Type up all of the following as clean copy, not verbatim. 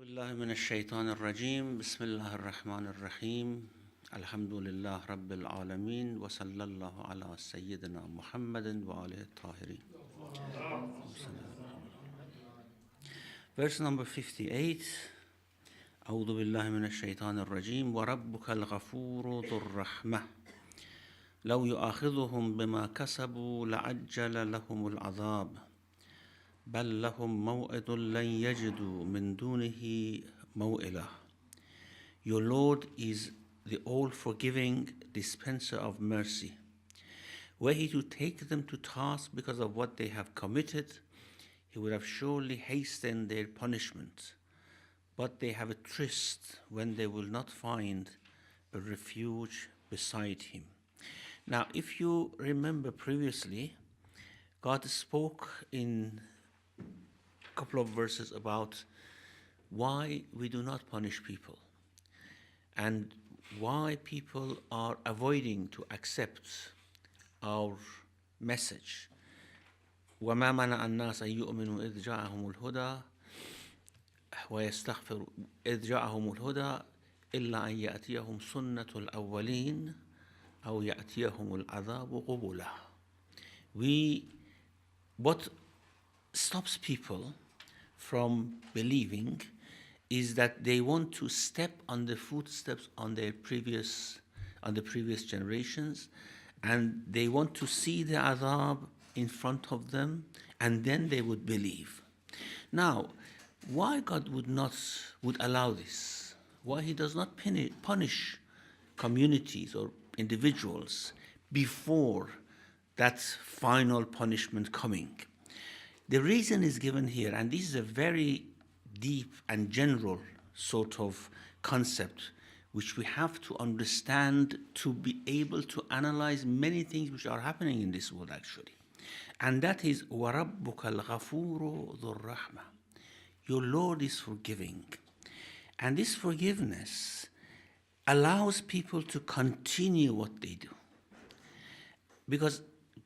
بالله من الشيطان الرجيم بسم الله الرحمن الرحيم الحمد لله رب العالمين وصلى الله على سيدنا محمد وآله الطاهرين. Verse number 58. أعوذ بالله من الشيطان الرجيم وربك الغفور ذو الرحمة لو يؤاخذهم بما كسبوا لعجل لهم العذاب بل لهم موعد لن يجدوا من دونه موئلة. Your Lord is the all-forgiving dispenser of mercy. Were he to take them to task because of what they have committed, he would have surely hastened their punishment. But they have a tryst when they will not find a refuge beside him. Now, if you remember previously, God spoke in a couple of verses about why we do not punish people and why people are avoiding to accept our message. وَمَا مَنَعَ النَّاسَ أَن يُؤْمِنُوا إِذْ جَاءَهُمُ الْهُدَى وَيَسْتَغْفِرُوا إِذْ جَاءَهُمُ الْهُدَى إِلَّا أَن يَأْتِيَهُمْ سُنَّةُ الْأَوَّلِينَ أَوْ يَأْتِيَهُمُ الْعَذَابُ قُبُلًا. What stops people from believing is that they want to step on the footsteps on the previous generations, and they want to see the azab in front of them, and then they would believe. Now, why God would allow this? Why he does not punish communities or individuals before that final punishment coming? The reason is given here, and this is a very deep and general sort of concept which we have to understand to be able to analyze many things which are happening in this world actually. And that is وَرَبُّكَ الْغَفُورُ ذُو الرَّحْمَةِ. Your Lord is forgiving. And this forgiveness allows people to continue what they do. Because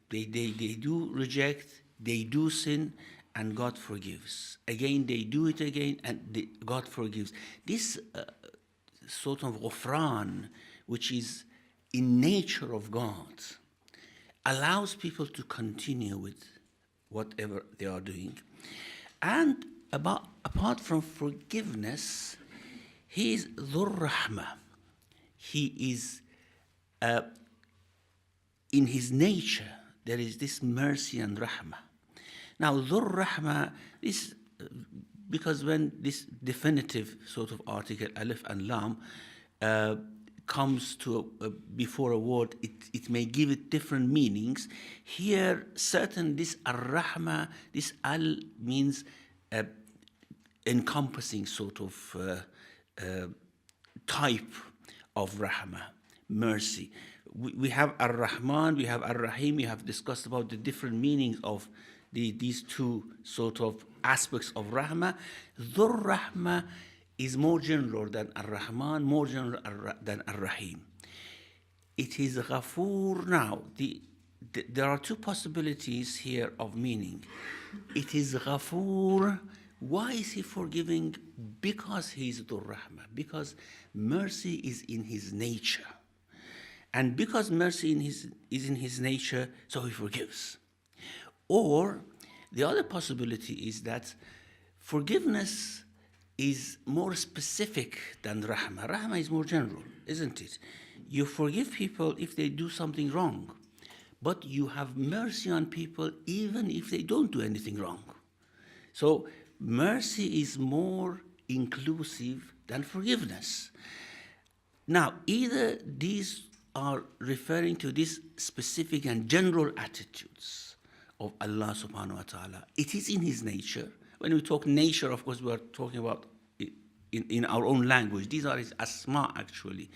they do reject, they do sin, and God forgives. Again, they do it again, and God forgives. This sort of ghufran, which is in nature of God, allows people to continue with whatever they are doing. And apart from forgiveness, he is Dhur Rahmah. He is, in his nature, there is this mercy and rahmah. Now, Dhur Rahmah is because when this definitive sort of article, alif and lam, comes to before a word, it may give it different meanings. Here, this ar-rahmah, this al means encompassing sort of type of rahmah, mercy. We have ar-Rahman, we have ar-Rahim, we have discussed about the different meanings of these two sort of aspects of rahmah. Dhur Rahmah is more general than ar-Rahman, more general than ar-Rahim. It is Ghafoor. Now, there are two possibilities here of meaning. It is Ghafoor. Why is he forgiving? Because he is Dhur Rahmah. Because mercy is in his nature. And because mercy is in his nature, so he forgives. Or the other possibility is that forgiveness is more specific than rahmah. Rahmah is more general, isn't it? You forgive people if they do something wrong, but you have mercy on people even if they don't do anything wrong. So mercy is more inclusive than forgiveness. Now, either these are referring to these specific and general attitudes of Allah subhanahu wa ta'ala. It is in his nature. When we talk nature, of course, we are talking about in our own language. These are his asma, actually.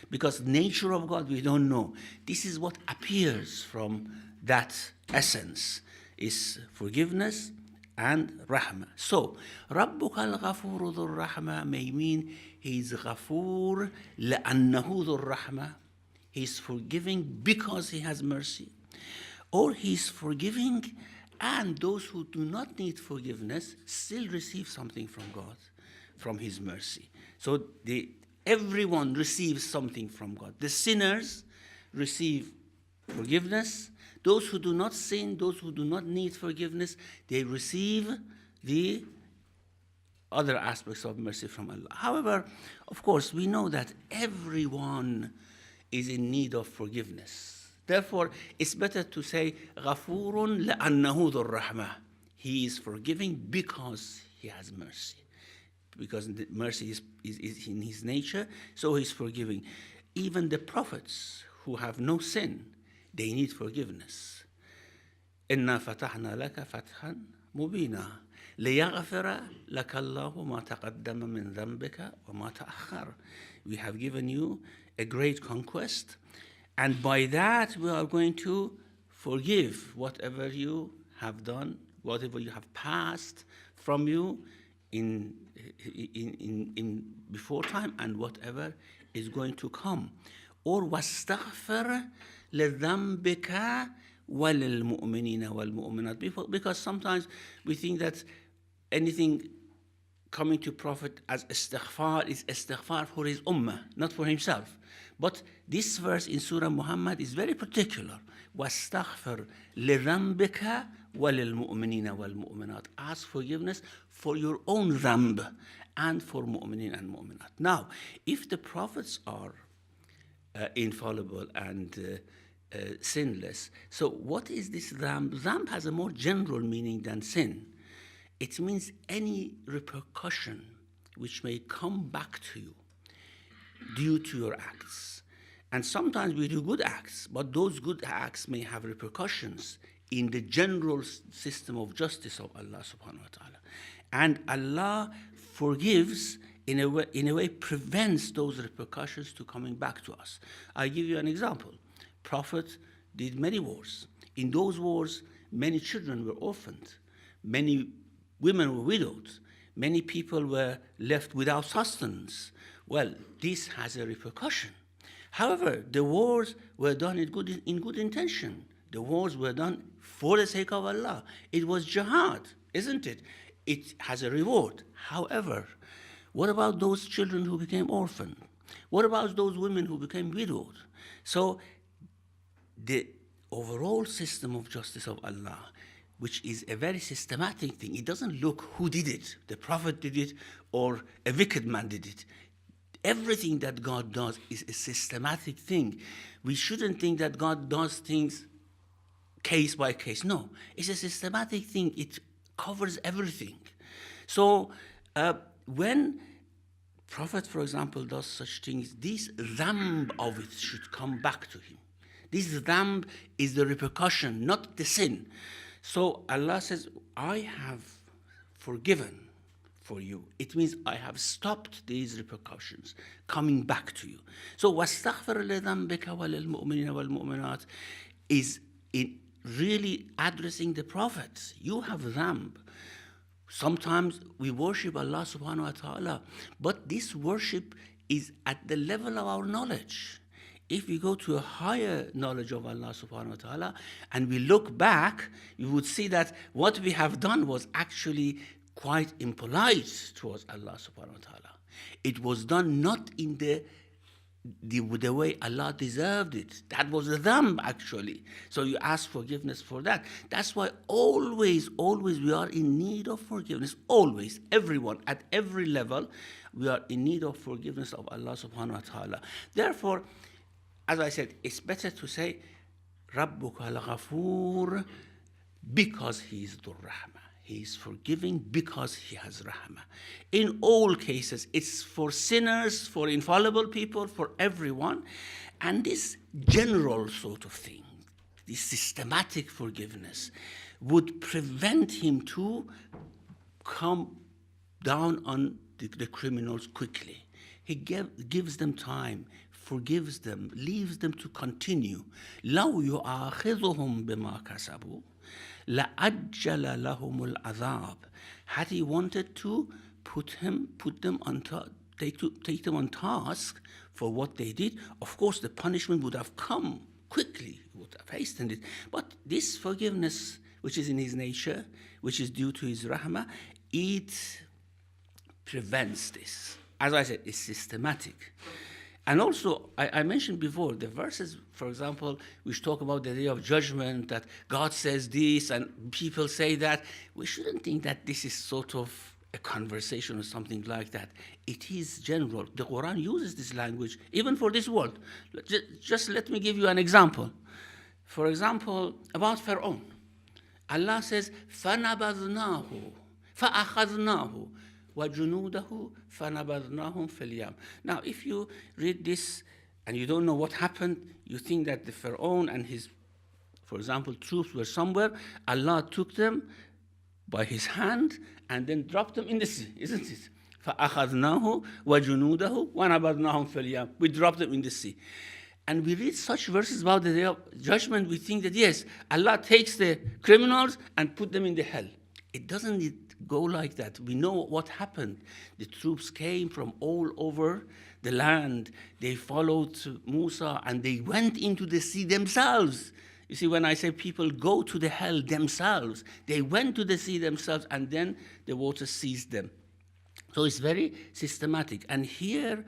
Because nature of God, we don't know. This is what appears from that essence, is forgiveness and rahmah. So, رَبُّكَ الْغَفُورُ ذُو الرَّحْمَةِ may mean he is غَفُور لَأَنَّهُ ذُو الرَّحْمَةِ. He is forgiving because he has mercy. Or he is forgiving, and those who do not need forgiveness still receive something from God. from his mercy. So everyone receives something from God. The sinners receive forgiveness. Those who do not sin, those who do not need forgiveness, they receive the other aspects of mercy from Allah. However, of course, we know that everyone is in need of forgiveness. Therefore, it's better to say, غَفُورٌ لَأَنَّهُ ذُو الرَّحْمَةِ. He is forgiving because he has mercy. Because the mercy is in his nature, so he's forgiving. Even the prophets who have no sin, they need forgiveness. إِنَّا فَتَحْنَا لَكَ فَتْحًا مُبِينًا لِيَغْفِرَ لَكَ اللَّهُ مَا تَقَدَّمَ مِنْ ذَنْبِكَ وَمَا تَأَخَّرَ. We have given you a great conquest, and by that we are going to forgive whatever you have done, whatever you have passed from you in before time, and whatever is going to come. Or وَاسْتَغْفِرْ لِذَنْبِكَ وَلِلْمُؤْمِنِينَ وَالْمُؤْمِنَاتِ. Because sometimes we think that anything coming to Prophet as istighfar is istighfar for his ummah, not for himself. But this verse in Surah Muhammad is very particular. وَاسْتَغْفِرْ لِذَنْبِكَ وَلِلْمُؤْمِنِينَ وَالْمُؤْمِنَاتِ. Ask forgiveness for your own dhanb and for mu'minin and mu'minat. Now, if the prophets are infallible and sinless, so what is this dhanb? Dhanb has a more general meaning than sin. It means any repercussion which may come back to you due to your acts. And sometimes we do good acts, but those good acts may have repercussions in the general system of justice of Allah subhanahu wa ta'ala. And Allah forgives, in a way prevents those repercussions to coming back to us. I'll give you an example. Prophet did many wars. In those wars, many children were orphaned. Many women were widowed. Many people were left without sustenance. Well, this has a repercussion. However, the wars were done in good intention. The wars were done for the sake of Allah. It was jihad, isn't it? It has a reward. However, what about those children who became orphaned? What about those women who became widowed? So the overall system of justice of Allah, which is a very systematic thing, it doesn't look who did it, the Prophet did it, or a wicked man did it. Everything that God does is a systematic thing. We shouldn't think that God does things case by case. No, it's a systematic thing. It covers everything. So when Prophet, for example, does such things, this dhanb of it should come back to him. This dhanb is the repercussion, not the sin. So Allah says, I have forgiven for you. It means I have stopped these repercussions coming back to you. So وَاسْتَغْفِرْ لِذَنْبِكَ وَلِلْمُؤْمِنِينَ وَالْمُؤْمِنَاتِ is really addressing the Prophet. You have dhanb. Sometimes we worship Allah subhanahu wa ta'ala, but this worship is at the level of our knowledge. If we go to a higher knowledge of Allah subhanahu wa ta'ala and we look back, you would see that what we have done was actually quite impolite towards Allah subhanahu wa ta'ala. It was done not in the way Allah deserved it. That was the dhanb actually. So you ask forgiveness for that. That's why always we are in need of forgiveness. Always, everyone, at every level, we are in need of forgiveness of Allah subhanahu wa ta'ala. Therefore, as I said, it's better to say, رَبُّكَ الْغَفُورُ, because He is Dhur Rahmah. He is forgiving because He has Rahmah. In all cases, it's for sinners, for infallible people, for everyone. And this general sort of thing, this systematic forgiveness, would prevent Him to come down on the criminals quickly. He gives them time, forgives them, leaves them to continue. لَوْ يُؤَاخِذُهُمْ بِمَا كَسَبُوا لَأَجَّلَ لَهُمُ الْعَذَابِ. Had He wanted to take them on task for what they did, of course the punishment would have come quickly, would have hastened it. But this forgiveness, which is in His nature, which is due to His rahmah, it prevents this. As I said, it's systematic. And also, I mentioned before, the verses, for example, which talk about the day of judgment, that God says this and people say that. We shouldn't think that this is sort of a conversation or something like that. It is general. The Quran uses this language even for this world. Just let me give you an example. For example, about Pharaoh. Allah says, فَنَبَذْنَاهُ فَأَخَذْنَاهُ وَجُنُودَهُ فَنَبَذْنَاهُمْ فِي الْيَمِّ. Now, if you read this and you don't know what happened, you think that the Pharaoh and his, for example, troops were somewhere. Allah took them by his hand and then dropped them in the sea, isn't it? فَأَخَذْنَاهُ وَجُنُودَهُ وَنَبَذْنَاهُمْ فِي الْيَمِّ. We dropped them in the sea. And we read such verses about the day of judgment, we think that yes, Allah takes the criminals and put them in the hell. It doesn't go like that. We know what happened. The troops came from all over the land. They followed Musa and they went into the sea themselves. You see, when I say people go to the hell themselves, they went to the sea themselves and then the water seized them. So it's very systematic. And here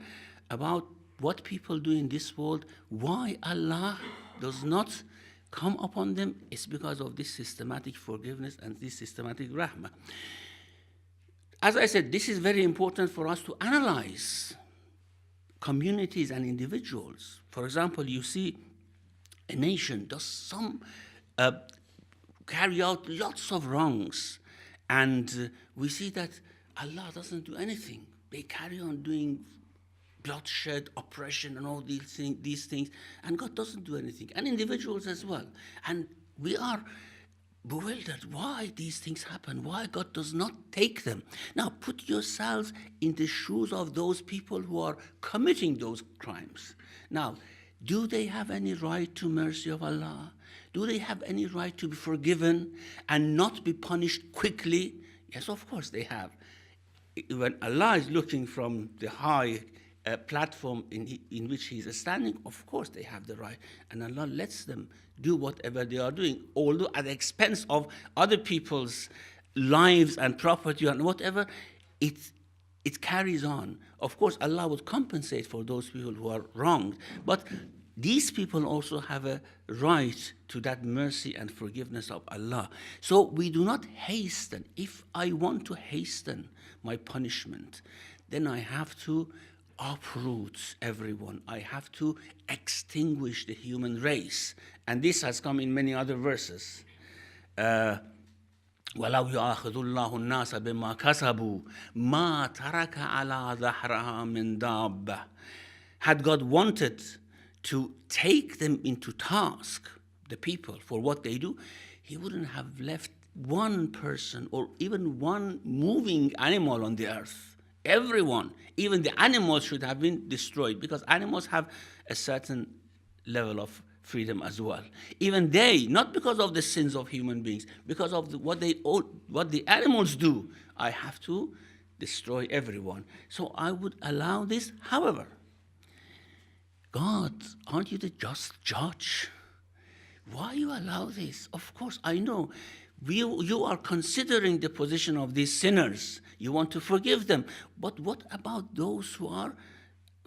about what people do in this world, why Allah does not come upon them, is because of this systematic forgiveness and this systematic rahmah. As I said, this is very important for us to analyze communities and individuals. For example, you see a nation does some carry out lots of wrongs, and we see that Allah doesn't do anything. They carry on doing bloodshed, oppression, and all these things, and God doesn't do anything, and individuals as well. And we are bewildered why these things happen, why God does not take them. Now, put yourselves in the shoes of those people who are committing those crimes. Now, do they have any right to mercy of Allah? Do they have any right to be forgiven and not be punished quickly? Yes, of course they have. When Allah is looking from the high platform in which He is standing, of course they have the right. And Allah lets them do whatever they are doing, although at the expense of other people's lives and property and whatever, it carries on. Of course, Allah would compensate for those people who are wronged, but these people also have a right to that mercy and forgiveness of Allah. So we do not hasten. If I want to hasten my punishment, then I have to uproot everyone. I have to extinguish the human race. And this has come in many other verses. وَلَوْ يُؤَاخِذُ اللَّهُ النَّاسَ بِمَا كَسَبُوا مَا تَرَكَ عَلَى ظَهْرِهَا مِنْ دَابَّةٍ. Had God wanted to take them into task, the people, for what they do, He wouldn't have left one person or even one moving animal on the earth. Everyone, even the animals, should have been destroyed, because animals have a certain level of freedom as well. Even they, not because of the sins of human beings, because of what the animals do, I have to destroy everyone. So I would allow this. However, God, aren't you the just judge? Why you allow this? Of course, I know you are considering the position of these sinners. You want to forgive them. But what about those who are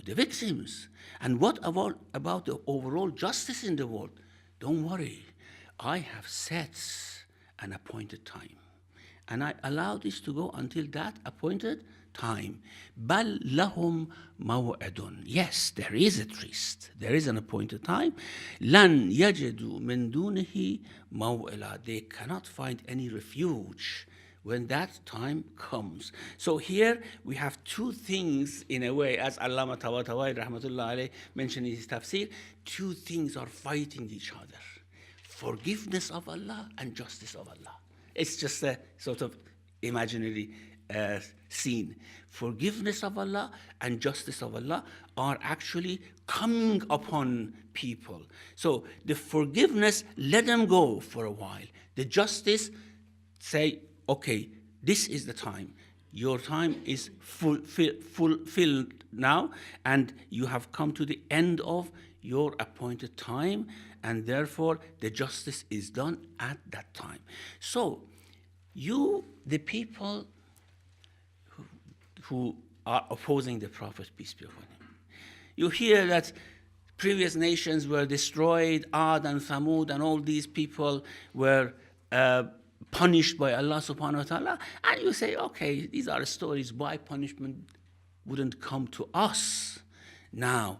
the victims? And what about the overall justice in the world? Don't worry. I have set an appointed time. And I allow this to go until that appointed time. بَلْ لَهُمْ مَوْعِدٌ. Yes, there is a tryst. There is an appointed time. لَنْ يَجِدُوا مِنْ دُونِهِ مَوْئِلًا. They cannot find any refuge when that time comes. So here we have two things in a way, as Allama Tabatabai rahmatullah alayh mentioned in his tafsir, two things are fighting each other. Forgiveness of Allah and justice of Allah. It's just a sort of imaginary scene. Forgiveness of Allah and justice of Allah are actually coming upon people. So the forgiveness, let them go for a while. The justice, say, okay, this is the time. Your time is fulfilled now, and you have come to the end of your appointed time, and therefore the justice is done at that time. So you, the people who are opposing the Prophet, peace be upon him. You hear that previous nations were destroyed, Ad and Thamud, and all these people were punished by Allah subhanahu wa ta'ala, and you say, okay, these are stories, why punishment wouldn't come to us? Now,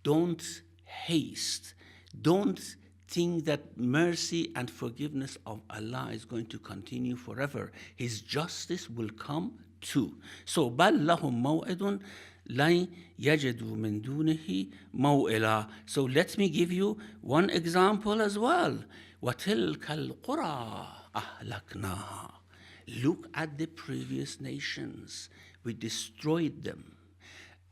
don't haste. Don't think that mercy and forgiveness of Allah is going to continue forever. His justice will come too. So, بَلْ لَهُمْ مَوْعِدٌ لَنْ يَجِدُوا مِنْ دُونِهِ مَوْئِلًا. So let me give you one example as well. وَتِلْكَ الْقُرَىٰ أَهْلَكْنَاهَا. Look at the previous nations. We destroyed them.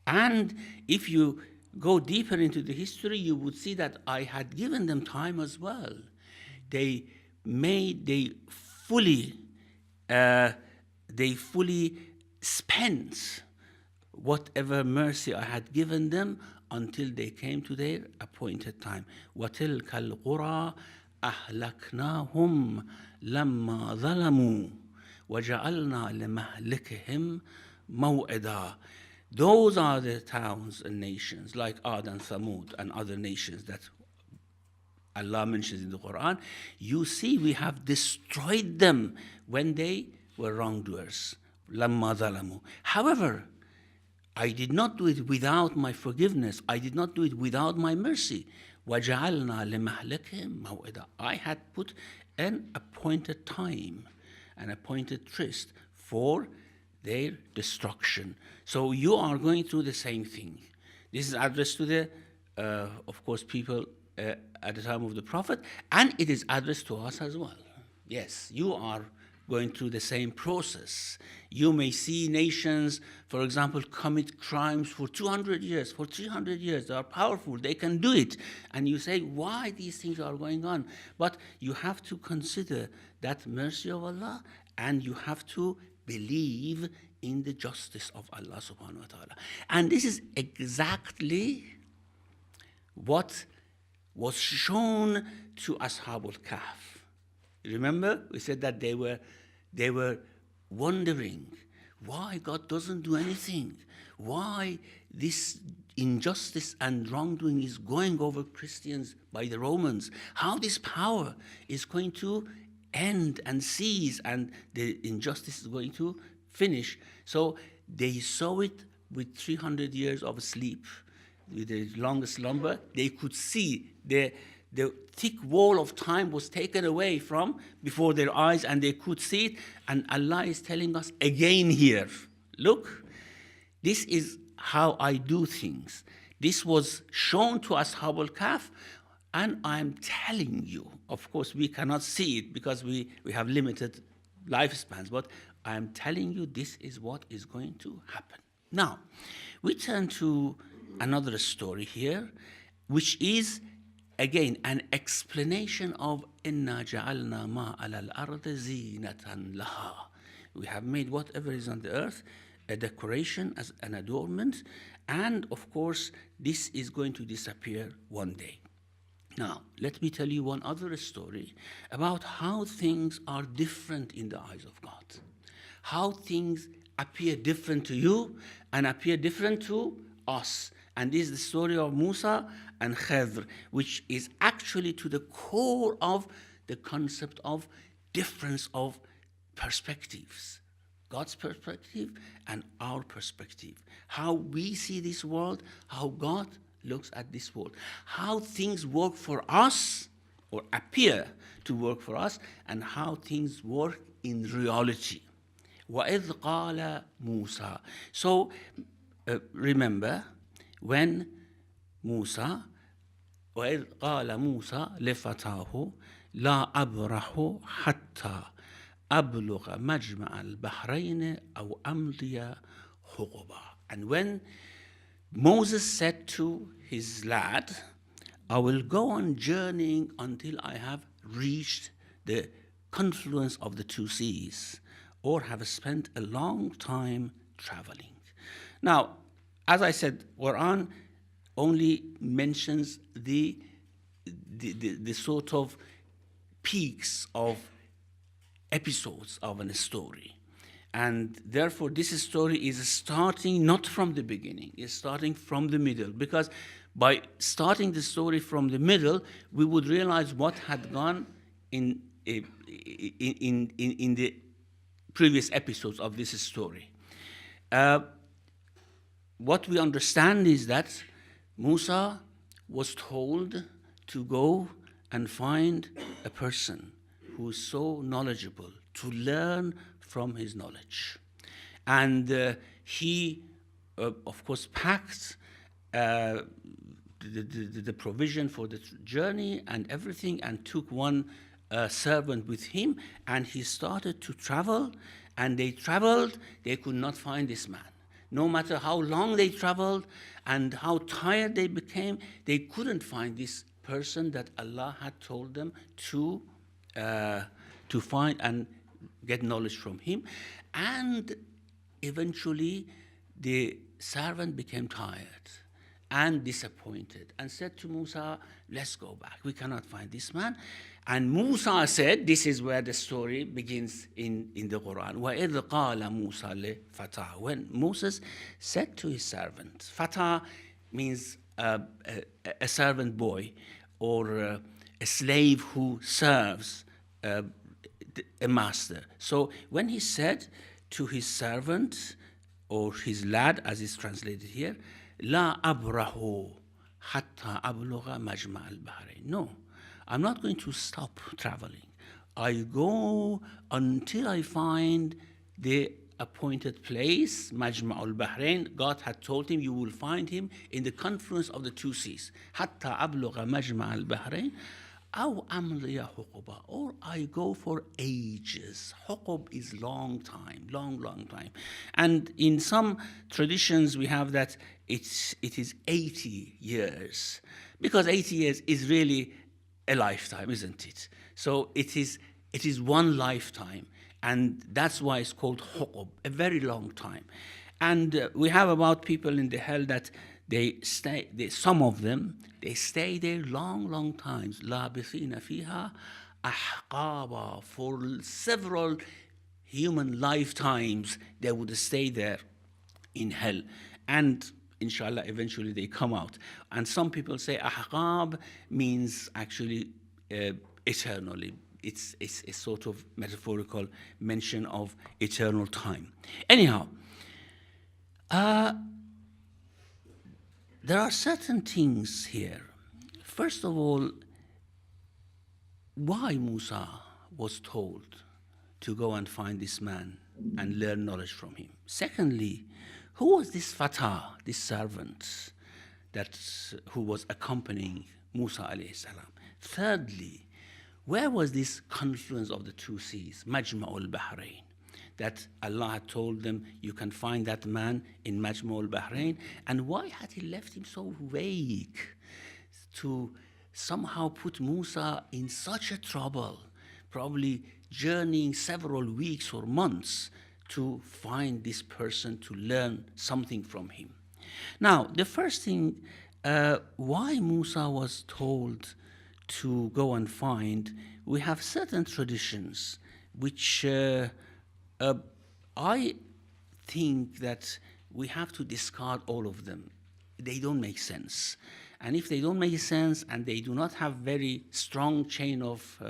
And if you go deeper into the history, you would see that I had given them time as well. They fully spent whatever mercy I had given them until they came to their appointed time. وَتِلْكَ الْقُرَىٰ أَهْلَكْنَاهُمْ لَمَّا ظَلَمُوا وَجَعَلْنَا لِمَهْلِكِهِمْ مَوْعِدًا. Those are the towns and nations like Ad and Thamud and other nations that Allah mentions in the Quran. You see, we have destroyed them when they were wrongdoers. لَمَّا ظَلَمُوا. However, I did not do it without my forgiveness. I did not do it without my mercy. وَجَعَلْنَا لِمَهْلِكِهِمْ مَوْعِدًا. I had put an appointed time, an appointed tryst for their destruction. So you are going through the same thing. This is addressed to the, of course, people at the time of the Prophet, and it is addressed to us as well. Yes, you are going through the same process. You may see nations, for example, commit crimes for 200 years, for 300 years. They are powerful, they can do it. And you say, why these things are going on? But you have to consider that mercy of Allah, and you have to believe in the justice of Allah subhanahu wa ta'ala. And this is exactly what was shown to Ashab al-Kahf. Remember, we said that they were wondering why God doesn't do anything, why this injustice and wrongdoing is going over Christians by the Romans, how this power is going to end and cease, and the injustice is going to finish. So they saw it with 300 years of sleep, with the longest slumber. They could see the thick wall of time was taken away from before their eyes, and they could see it. And Allah is telling us again here, look, this is how I do things. This was shown to Ashab al-Kahf, and I'm telling you, of course we cannot see it because we have limited lifespans, but I'm telling you this is what is going to happen. Now, we turn to another story here, which is again an explanation of إِنَّا جَعَلْنَا مَا عَلَى الْأَرْضِ زِينَةً لَهَا. We have made whatever is on the earth a decoration, as an adornment, and of course this is going to disappear one day. Now, let me tell you one other story about how things are different in the eyes of God. How things appear different to you and appear different to us. And this is the story of Musa and Khidr, which is actually to the core of the concept of difference of perspectives. God's perspective and our perspective. How we see this world, how God looks at this world. How things work for us, or appear to work for us, and how things work in reality. وَإِذْ قَالَ مُوسَى. So, remember, when Musa, وَإِذْ قَالَ مُوسَى لِفَتَاهُ لَا أَبْرَحُ حَتَّى أَبْلُغَ مَجْمَعَ الْبَحْرَيْنِ أَوْ أَمْضِيَ حُقُبًا. And when Moses said to his lad, I will go on journeying until I have reached the confluence of the two seas, or have spent a long time traveling. Now, as I said, Quran only mentions the sort of peaks of episodes of a story. And therefore, this story is starting not from the beginning, it's starting from the middle. Because by starting the story from the middle, we would realize what had gone in the previous episodes of this story. What we understand is that Musa was told to go and find a person who is so knowledgeable, to learn from his knowledge. And he, of course, packed the provision for the journey and everything, and took one servant with him, and he started to travel. And they traveled, they could not find this man. No matter how long they traveled and how tired they became, they couldn't find this person that Allah had told them to find and get knowledge from him. And eventually, the servant became tired and disappointed and said to Musa, let's go back. We cannot find this man. And Musa said, this is where the story begins in the Quran. وَإِذْ قَالَ مُوسَى لِفَتَاهُ. When Moses said to his servant, Fatah means a servant boy, or a slave who serves a master. So when he said to his servant, or his lad, as is translated here, لا أبره حتى أبلغ مجمع البحرين. No, I'm not going to stop traveling. I go until I find the appointed place, Majma' al-Bahrain. God had told him, you will find him in the confluence of the two seas. حتى أبلغ مجمع البحرين أو أمضي حقبا. Or I go for ages. Huqub is long time, long time. And in some traditions we have that it is 80 years. Because 80 years is really a lifetime, isn't it? So it is one lifetime. And that's why it's called Huqub, a very long time. And we have about people in the hell that some of them, they stay there long times. لَابِثِينَ فِيهَا أَحْقَابًا. For several human lifetimes, they would stay there in hell. And inshallah, eventually they come out. And some people say ahqab means actually eternally. It's a sort of metaphorical mention of eternal time. Anyhow, there are certain things here. First of all, why Musa was told to go and find this man and learn knowledge from him. Secondly, who was this Fatah, this servant who was accompanying Musa alayhi salam? Thirdly, where was this confluence of the two seas, Majma' al-Bahrain, that Allah had told them, you can find that man in Majma' al-Bahrain? And why had he left him so vague to somehow put Musa in such a trouble, probably journeying several weeks or months to find this person, to learn something from him? Now, the first thing, why Musa was told to go and find, we have certain traditions which I think that we have to discard all of them. They don't make sense. And if they don't make sense and they do not have very strong chain of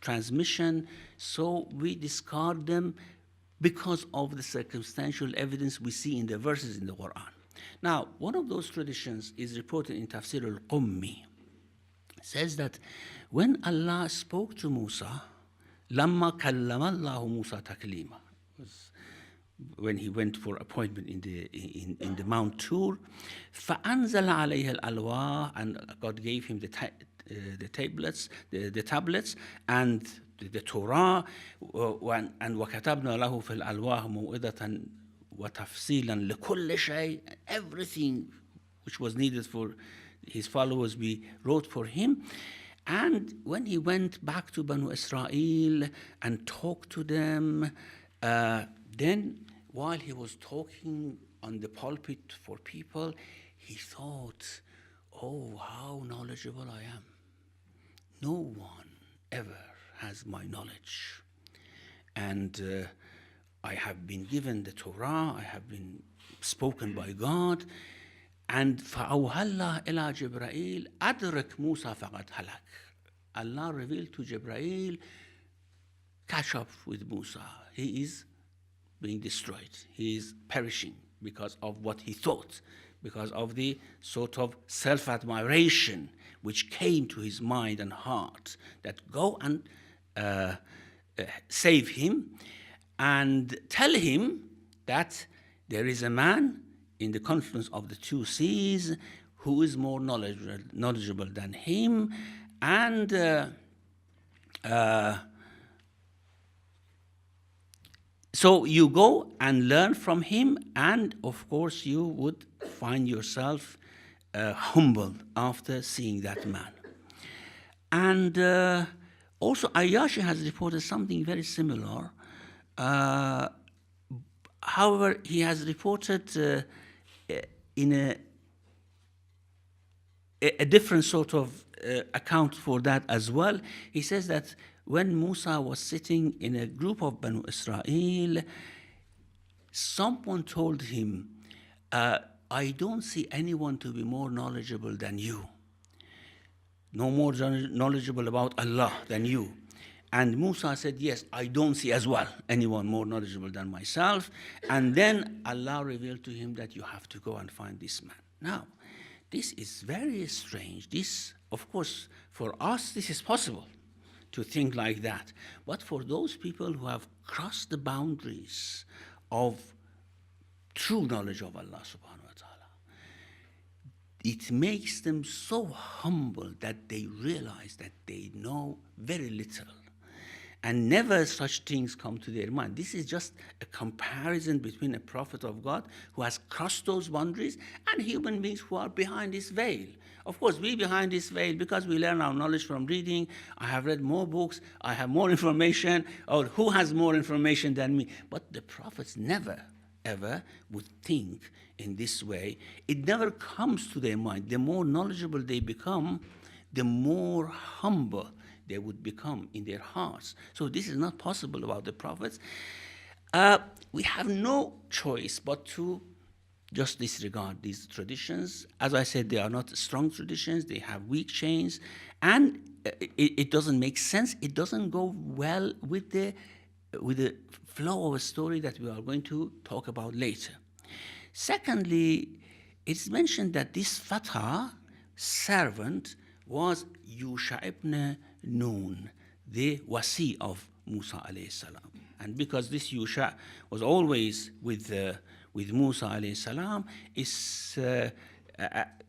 transmission, so we discard them because of the circumstantial evidence we see in the verses in the Quran. Now, one of those traditions is reported in Tafsir al-Qummi. It says that when Allah spoke to Musa, لَمَّا كَلَّمَ اللَّهُ مُوسَى تَكْلِيمًا, when he went for appointment in the Mount Tur, فَأَنزَلَ عَلَيْهِ الْأَلْوَاحَ, and God gave him the tablets and the Torah, and وَكَتَبْنَا لَهُ فِي الْأَلْوَاحِ مَوْعِظَةً وَتَفْصِيلًا لِكُلِّ شَيْءٍ. Everything which was needed for his followers, we wrote for him. And when he went back to Banu Israel and talked to them, then while he was talking on the pulpit for people, he thought, oh, how knowledgeable I am. No one ever has my knowledge. And I have been given the Torah, I have been spoken by God, and فَأَوْهَى اللَّهُ إِلَى جِبْرَائِيلَ أَدْرِكْ مُوسَى فَقَدْ هَلَكَ. Allah revealed to Jibreel, catch up with Musa. He is being destroyed. He is perishing because of what he thought, because of the sort of self-admiration which came to his mind and heart, that go and save him and tell him that there is a man in the confluence of the two seas who is more knowledgeable than him, and so you go and learn from him, and of course you would find yourself humble after seeing that man. And also Ayyashi has reported something very similar. However, he has reported in a different sort of account for that as well. He says that when Musa was sitting in a group of Banu Israel, someone told him, I don't see anyone to be more knowledgeable than you. No more knowledgeable about Allah than you. And Musa said, yes, I don't see as well anyone more knowledgeable than myself. And then Allah revealed to him that you have to go and find this man. Now, this is very strange. This, of course, for us, this is possible to think like that. But for those people who have crossed the boundaries of true knowledge of Allah subhanahu wa ta'ala, it makes them so humble that they realize that they know very little. And never such things come to their mind. This is just a comparison between a prophet of God who has crossed those boundaries and human beings who are behind this veil. Of course, we behind this veil because we learn our knowledge from reading. I have read more books. I have more information. Or who has more information than me? But the prophets never, ever would think in this way. It never comes to their mind. The more knowledgeable they become, the more humble they would become in their hearts. So this is not possible about the prophets. We have no choice but to just disregard these traditions. As I said, they are not strong traditions. They have weak chains. And it doesn't make sense. It doesn't go well with the flow of a story that we are going to talk about later. Secondly, it's mentioned that this Fatah servant was Yusha ibn Nun, the wasi of Musa alayhi salam. And because this Yusha was always with Musa alayhi salam,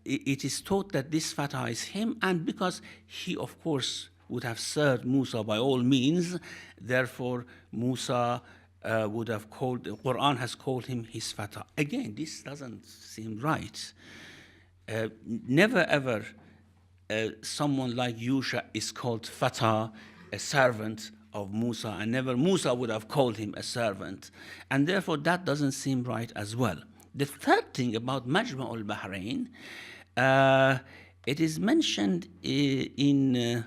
it is taught that this Fatah is him, and because he, of course, would have served Musa by all means, therefore Musa would have called, the Quran has called him his Fatah. Again, this doesn't seem right. Never ever someone like Yusha is called Fatah, a servant of Musa, and never Musa would have called him a servant. And therefore, that doesn't seem right as well. The third thing about Majma al-Bahrain, it is mentioned in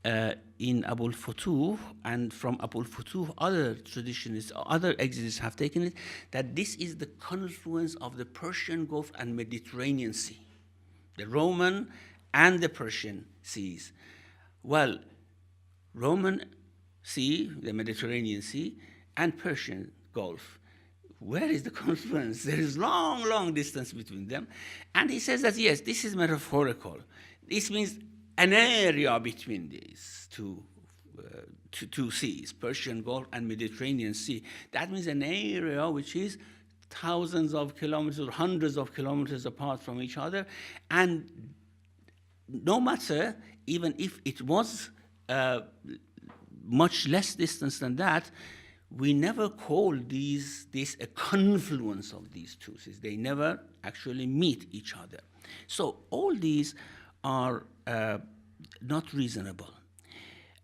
Abu al-Futuh, and from Abu al-Futuh, other traditions, other exegetes have taken it, that this is the confluence of the Persian Gulf and Mediterranean Sea, the Roman and the Persian seas. Well, Roman Sea, the Mediterranean Sea, and Persian Gulf. Where is the confluence? There is long, long distance between them. And he says that, yes, this is metaphorical. This means an area between these two seas, Persian Gulf and Mediterranean Sea. That means an area which is thousands of kilometers, or hundreds of kilometers apart from each other. And no matter, even if it was much less distance than that, we never call this a confluence of these two seas. They never actually meet each other. So all these are not reasonable.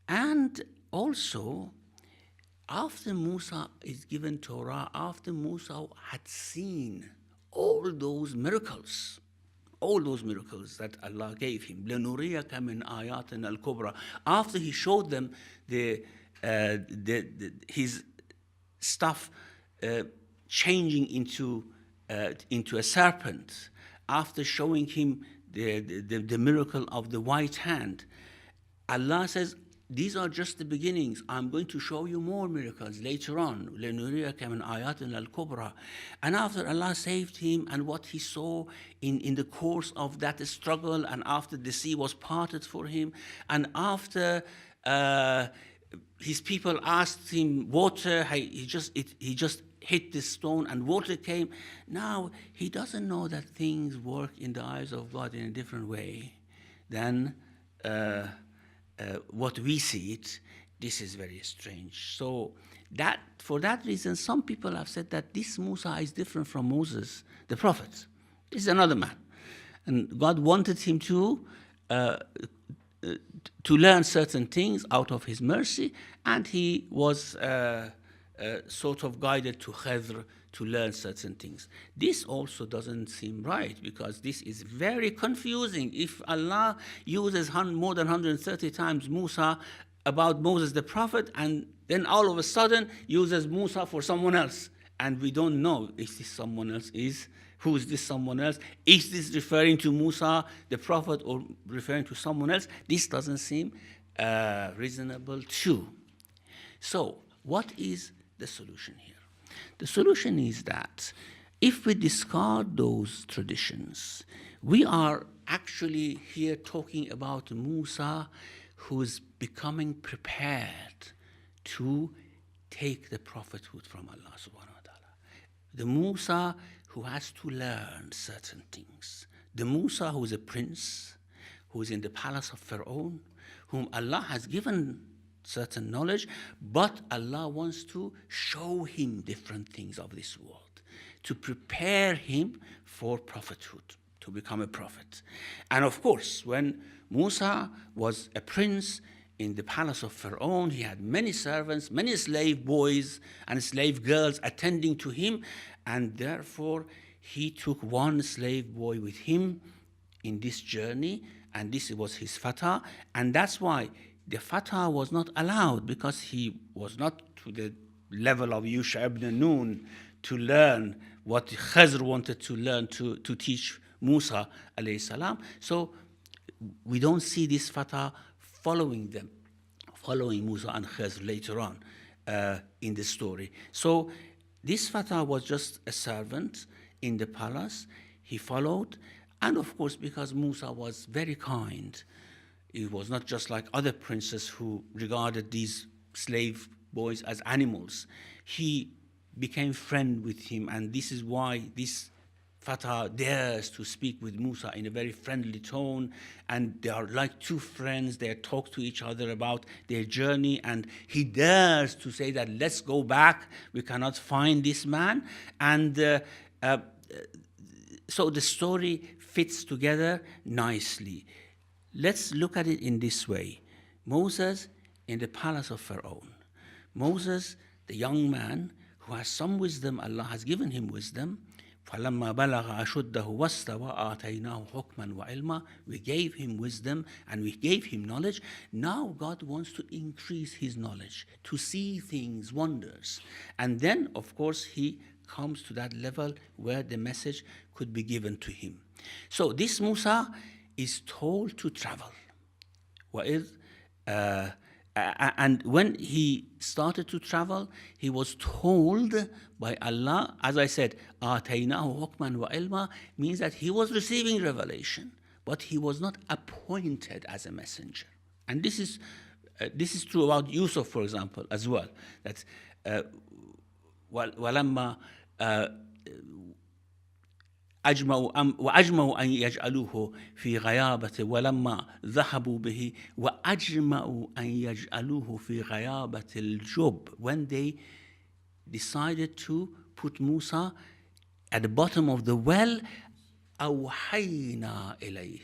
And also, after Musa is given Torah, after Musa had seen all those miracles that Allah gave him, لَنُرِيَكَ مِنْ آيَاتِنَا الْكُبْرَى, after he showed them his stuff changing into a serpent, after showing him the miracle of the white hand, Allah says, these are just the beginnings. I'm going to show you more miracles later on. لَنُرِيَكَ مِنْ آيَاتِنَا الْكُبْرَى. And after Allah saved him, and what he saw in the course of that struggle, and after the sea was parted for him, and after his people asked him water, he just hit the stone and water came. Now he doesn't know that things work in the eyes of God in a different way than what we see it. This is very strange. So that, for that reason, some people have said that this Musa is different from Moses, the prophet. This is another man, and God wanted him to learn certain things out of his mercy, and he was sort of guided to Khidr to learn certain things. This also doesn't seem right, because this is very confusing. If Allah uses more than 130 times Musa about Moses the prophet, and then all of a sudden uses Musa for someone else, and we don't know if this someone else is, who is this someone else? Is this referring to Musa the prophet or referring to someone else? This doesn't seem reasonable too. So what is the solution here? The solution is that if we discard those traditions, we are actually here talking about Musa who is becoming prepared to take the prophethood from Allah subhanahu wa ta'ala. The Musa who has to learn certain things. The Musa who is a prince, who is in the palace of Pharaoh, whom Allah has given certain knowledge, but Allah wants to show him different things of this world, to prepare him for prophethood, to become a prophet. And of course, when Musa was a prince in the palace of Pharaoh, he had many servants, many slave boys and slave girls attending to him, and therefore he took one slave boy with him in this journey, and this was his fatah, and that's why the fatah was not allowed, because he was not to the level of Yusha ibn Nun to learn what Khizr wanted to learn to teach Musa alayhi salam. So we don't see this fatah following Musa and Khizr later on in the story. So this fatah was just a servant in the palace. He followed, and of course, because Musa was very kind, he was not just like other princes who regarded these slave boys as animals. He became friend with him, and this is why this fatah dares to speak with Musa in a very friendly tone, and they are like two friends. They talk to each other about their journey, and he dares to say that, let's go back, we cannot find this man. And so the story fits together nicely. Let's look at it in this way. Moses in the palace of Pharaoh. Moses, the young man who has some wisdom, Allah has given him wisdom. فَلَمَّا بَلَغَ أَشُدَّهُ وَاسْتَوَى آتَيْنَاهُ حُكْمًا وَعِلْمًا. We gave him wisdom and we gave him knowledge. Now God wants to increase his knowledge, to see things, wonders. And then, of course, he comes to that level where the message could be given to him. So this Musa is told to travel. And when he started to travel, he was told by Allah, as I said, آتَيْنَاهُ حُكْمًا وَعِلْمًا, means that he was receiving revelation, but he was not appointed as a messenger. And this is true about Yusuf, for example, as well. That وَلَمَّا وأجمعوا أن يجعلوه في غيابة ولما ذهبوا به وأجمعوا أن يجعلوه في غيابة الجب. When they decided to put Musa at the bottom of the well, أوحينا إليه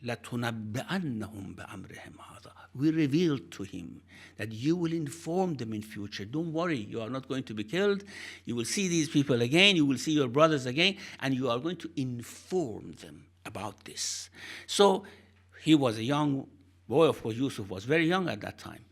لتنبئنهم بأمرهم هذا. We revealed to him that you will inform them in future. Don't worry, you are not going to be killed. You will see these people again, you will see your brothers again, and you are going to inform them about this. So he was a young boy, of course. Yusuf was very young at that time.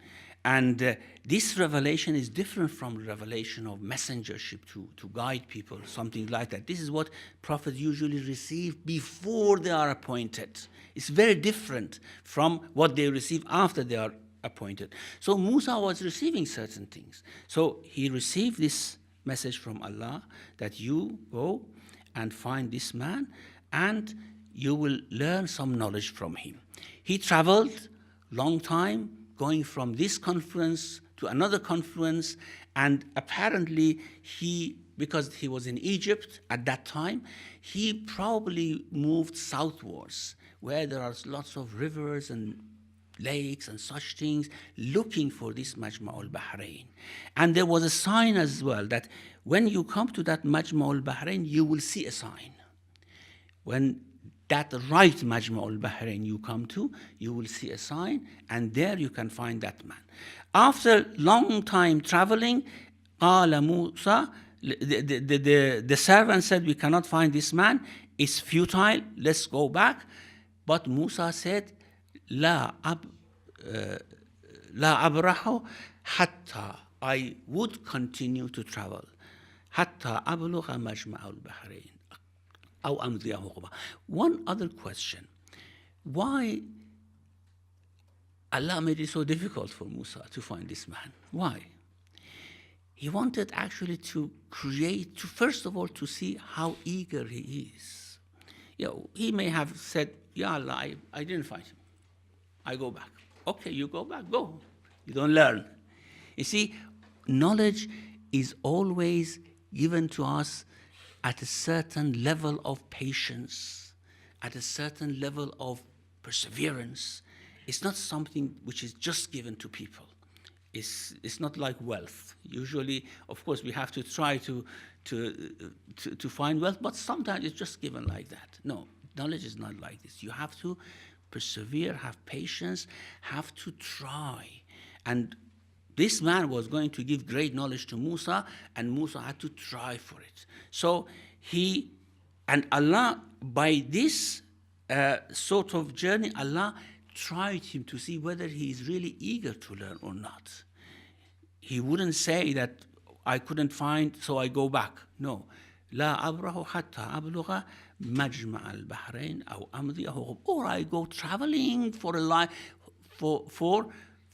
And this revelation is different from the revelation of messengership to guide people, something like that. This is what prophets usually receive before they are appointed. It's very different from what they receive after they are appointed. So Musa was receiving certain things. So he received this message from Allah that you go and find this man and you will learn some knowledge from him. He traveled long time, going from this conference to another conference, and apparently because he was in Egypt at that time, he probably moved southwards, where there are lots of rivers and lakes and such things, looking for this Majma' al-Bahrain. And there was a sign as well that when you come to that Majma' al-Bahrain, you will see a sign. When that right Majma' al-Bahrain you come to, you will see a sign, and there you can find that man. After long time traveling, قال Musa, the servant said, we cannot find this man, it's futile, let's go back. But Musa said, لا أبرح حتى, I would continue to travel حتى أبلغ مجمع البحرين أو أمضي حقبة. One other question: why Allah made it so difficult for Musa to find this man? Why? He wanted actually to create, first of all, to see how eager he is. You know, he may have said, Ya Allah, I didn't find him, I go back. Okay, you go back, go. You don't learn. You see, knowledge is always given to us at a certain level of patience, at a certain level of perseverance. It's not something which is just given to people. It's not like wealth. Usually, of course, we have to try to find wealth, but sometimes it's just given like that. No, knowledge is not like this. You have to persevere, have patience, have to try. And this man was going to give great knowledge to Musa, and Musa had to try for it. So Allah, by this sort of journey, Allah tried him to see whether he is really eager to learn or not. He wouldn't say that I couldn't find, so I go back. No. لا أبرح حتى أبلغ مجمع البحرين أو أمضي حقبة. Or I go traveling for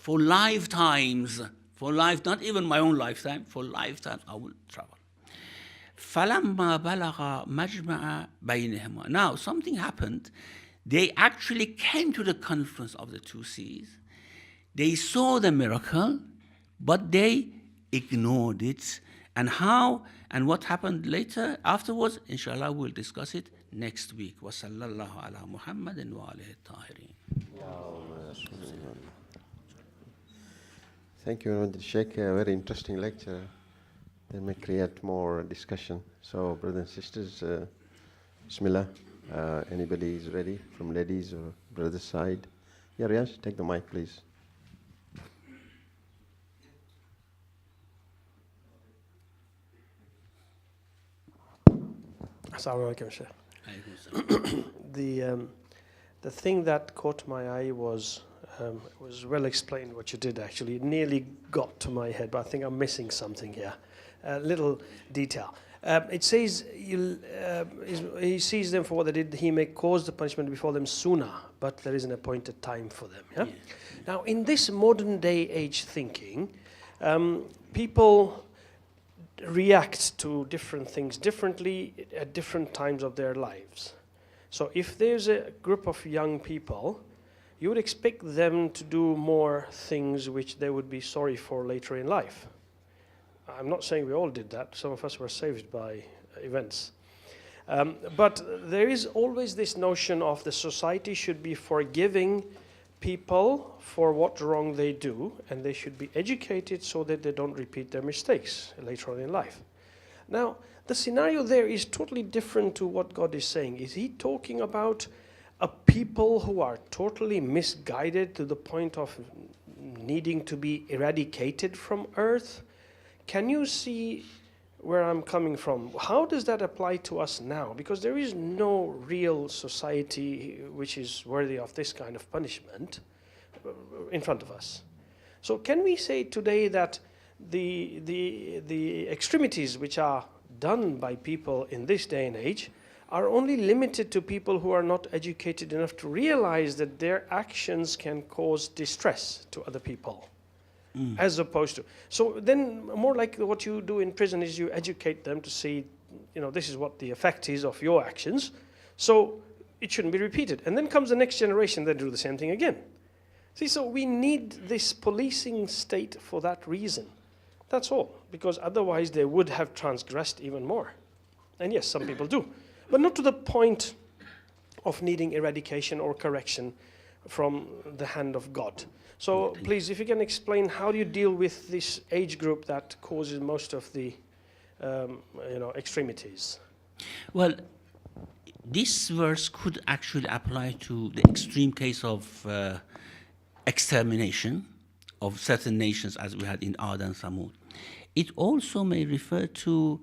lifetimes. For life, not even my own lifetime, for lifetimes I will travel. فلما بلغ مجمع بينهما. Now something happened. They actually came to the confluence of the two seas. They saw the miracle, but they ignored it. And how and what happened later, afterwards, inshallah, we'll discuss it next week. وصلى الله على محمد وآله الطاهرين. Thank you, Sheikh. A very interesting lecture. That may create more discussion. So, brothers and sisters, Bismillah. Anybody is ready from ladies or brother's side? Yeah, Riyash, take the mic, please. Assalamu alaikum, Shaykh. The thing that caught my eye was well explained what you did actually. It nearly got to my head, but I think I'm missing something here. A little detail. It says he sees them for what they did. He may cause the punishment before them sooner, but there is an appointed time for them. Yeah? Now, in this modern day age thinking, people react to different things differently at different times of their lives. So if there's a group of young people, you would expect them to do more things which they would be sorry for later in life. I'm not saying we all did that. Some of us were saved by events. But there is always this notion of the society should be forgiving people for what wrong they do, and they should be educated so that they don't repeat their mistakes later on in life. Now, the scenario there is totally different to what God is saying. Is he talking about a people who are totally misguided to the point of needing to be eradicated from earth? Can you see where I'm coming from? How does that apply to us now? Because there is no real society which is worthy of this kind of punishment in front of us. So can we say today that the extremities which are done by people in this day and age are only limited to people who are not educated enough to realize that their actions can cause distress to other people, as opposed to... So then more like what you do in prison is you educate them to see, this is what the effect is of your actions, so it shouldn't be repeated. And then comes the next generation, they do the same thing again. See, so we need this policing state for that reason. That's all, because otherwise they would have transgressed even more. And yes, some people do, but not to the point of needing eradication or correction from the hand of God. So please, if you can explain, how do you deal with this age group that causes most of the extremities? Well, this verse could actually apply to the extreme case of extermination of certain nations, as we had in Ad and Thamud. It also may refer to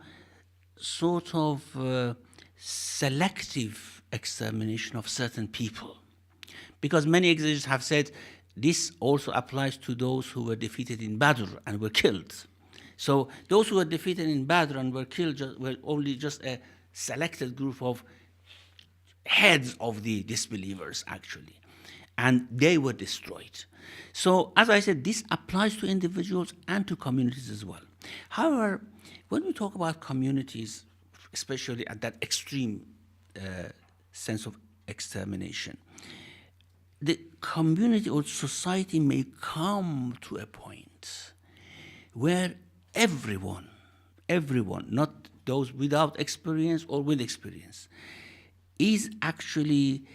sort of selective extermination of certain people, because many exegetists have said this also applies to those who were defeated in Badr and were killed. So those who were defeated in Badr and were killed were only just a selected group of heads of the disbelievers, actually, and they were destroyed. So, as I said, this applies to individuals and to communities as well. However, when we talk about communities, especially at that extreme sense of extermination, the community or society may come to a point where everyone, not those without experience or with experience, is actually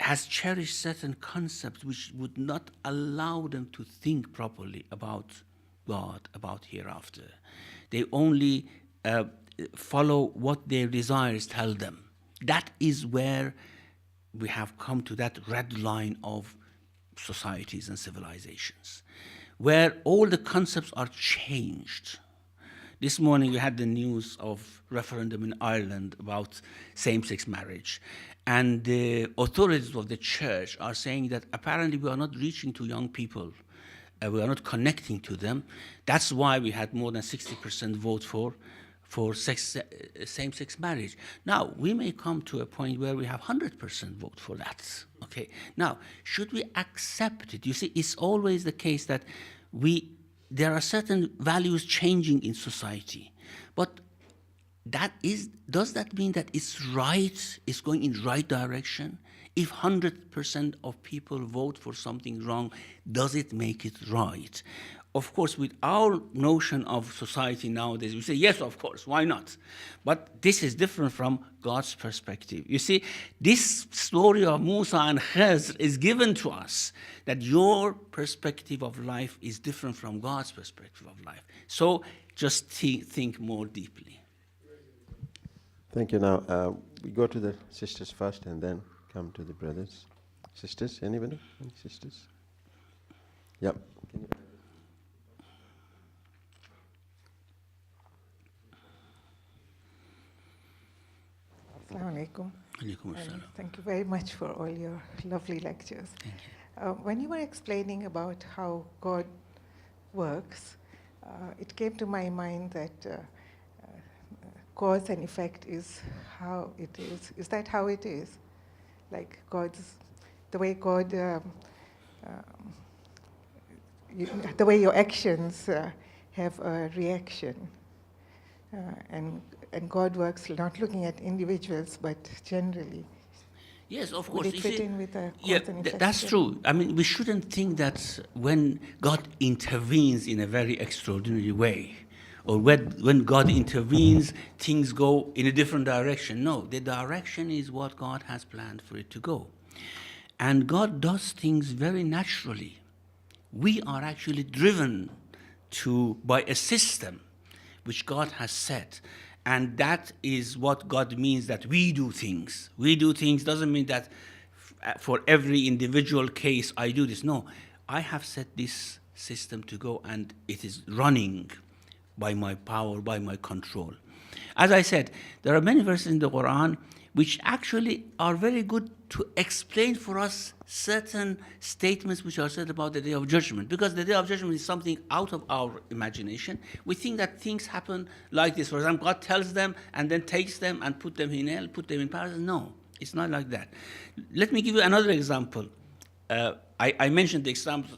has cherished certain concepts which would not allow them to think properly about God, about hereafter. They only follow what their desires tell them. That is where we have come to that red line of societies and civilizations, where all the concepts are changed. This morning we had the news of referendum in Ireland about same-sex marriage, and the authorities of the church are saying that apparently we are not reaching to young people, we are not connecting to them. That's why we had more than 60% vote for same-sex marriage. Now, we may come to a point where we have 100% vote for that. Okay. Now, should we accept it? You see, it's always the case that there are certain values changing in society, but does that mean that it's right, it's going in right direction? If 100% of people vote for something wrong, does it make it right? Of course, with our notion of society nowadays, we say, yes, of course, why not? But this is different from God's perspective. You see, this story of Musa and Khizr is given to us, that your perspective of life is different from God's perspective of life. So just think more deeply. Thank you. Now, we go to the sisters first and then come to the brothers. Sisters, anybody? Any sisters? Yep. Assalamu alaikum. And thank you very much for all your lovely lectures. Thank you. When you were explaining about how God works, it came to my mind that cause and effect is how it is. Is that how it is? Like the way God, the way your actions have a reaction. And God works not looking at individuals, but generally. Yes, of Would course. it fit in with the Yeah, cause and effect? that's true. I mean, we shouldn't think that when God intervenes in a very extraordinary way, or when God intervenes, things go in a different direction. No, the direction is what God has planned for it to go. And God does things very naturally. We are actually driven by a system which God has set. And that is what God means, that we do things. We do things doesn't mean that for every individual case I do this. No, I have set this system to go and it is running by my power, by my control. As I said, there are many verses in the Quran which actually are very good to explain for us certain statements which are said about the Day of Judgment. Because the Day of Judgment is something out of our imagination. We think that things happen like this. For example, God tells them and then takes them and put them in hell, put them in paradise. No, it's not like that. Let me give you another example. I mentioned the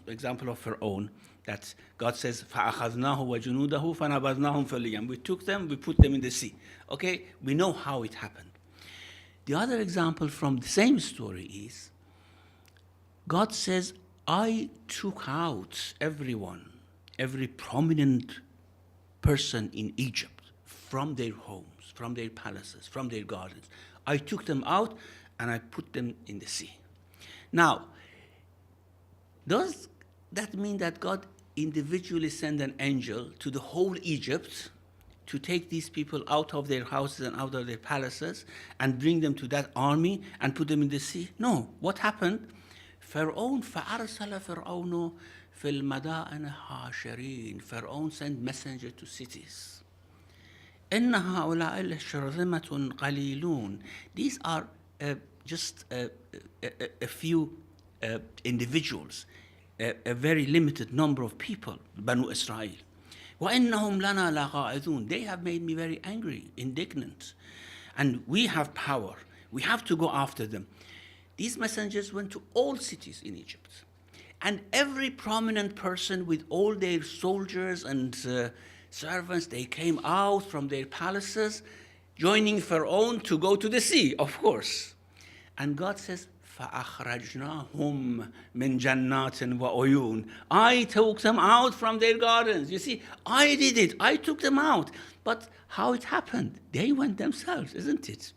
example of Pharaoh, that God says, فَأَخَذْنَاهُ وَجُنُودَهُ فَنَبَذْنَاهُم فِي الْيَمِّ. We took them, we put them in the sea. Okay, we know how it happened. The other example from the same story is, God says, I took out everyone, every prominent person in Egypt from their homes, from their palaces, from their gardens. I took them out and I put them in the sea. Now, does that mean that God individually sent an angel to the whole Egypt to take these people out of their houses and out of their palaces and bring them to that army and put them in the sea? No. What happened? Pharaoh sent messenger to cities. These are just a few individuals, a very limited number of people, Banu Israel. وَإِنَّهُمْ لَنَا لَغَائِذُونَ. They have made me very angry, indignant. And we have power. We have to go after them. These messengers went to all cities in Egypt. And every prominent person with all their soldiers and servants, they came out from their palaces, joining Pharaoh to go to the sea, of course. And God says, فَأَخْرَجْنَاهُمْ مِنْ جَنَّاتٍ وَعُيُونٍ. I took them out from their gardens. You see, I did it. I took them out. But how it happened? They went themselves, isn't it?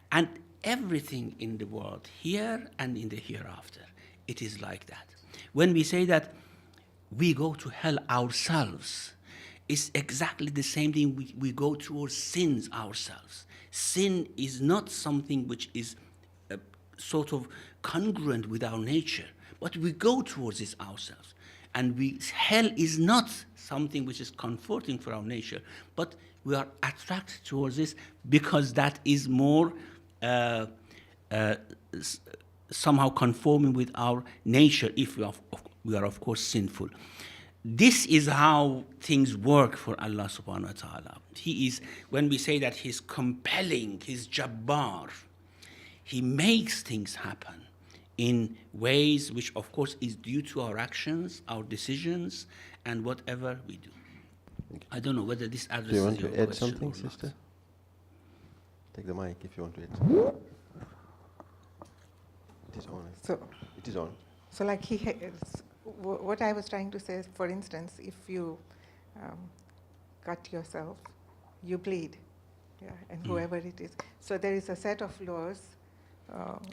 And everything in the world, here and in the hereafter, it is like that. When we say that we go to hell ourselves, it's exactly the same thing. We go towards sins ourselves. Sin is not something which is sort of congruent with our nature, but we go towards it ourselves. And hell is not something which is comforting for our nature, but we are attracted towards this because that is more somehow conforming with our nature if we are of course sinful. This is how things work for Allah subhanahu wa ta'ala. He is, when we say that He's compelling, He's Jabbar, He makes things happen in ways which, of course, is due to our actions, our decisions, and whatever we do. I don't know whether this addresses your question. Do you want to add something, sister? Take the mic if you want to add something. It is on. It is on. So like what I was trying to say is, for instance, if you cut yourself, you bleed, and whoever it is. So there is a set of laws,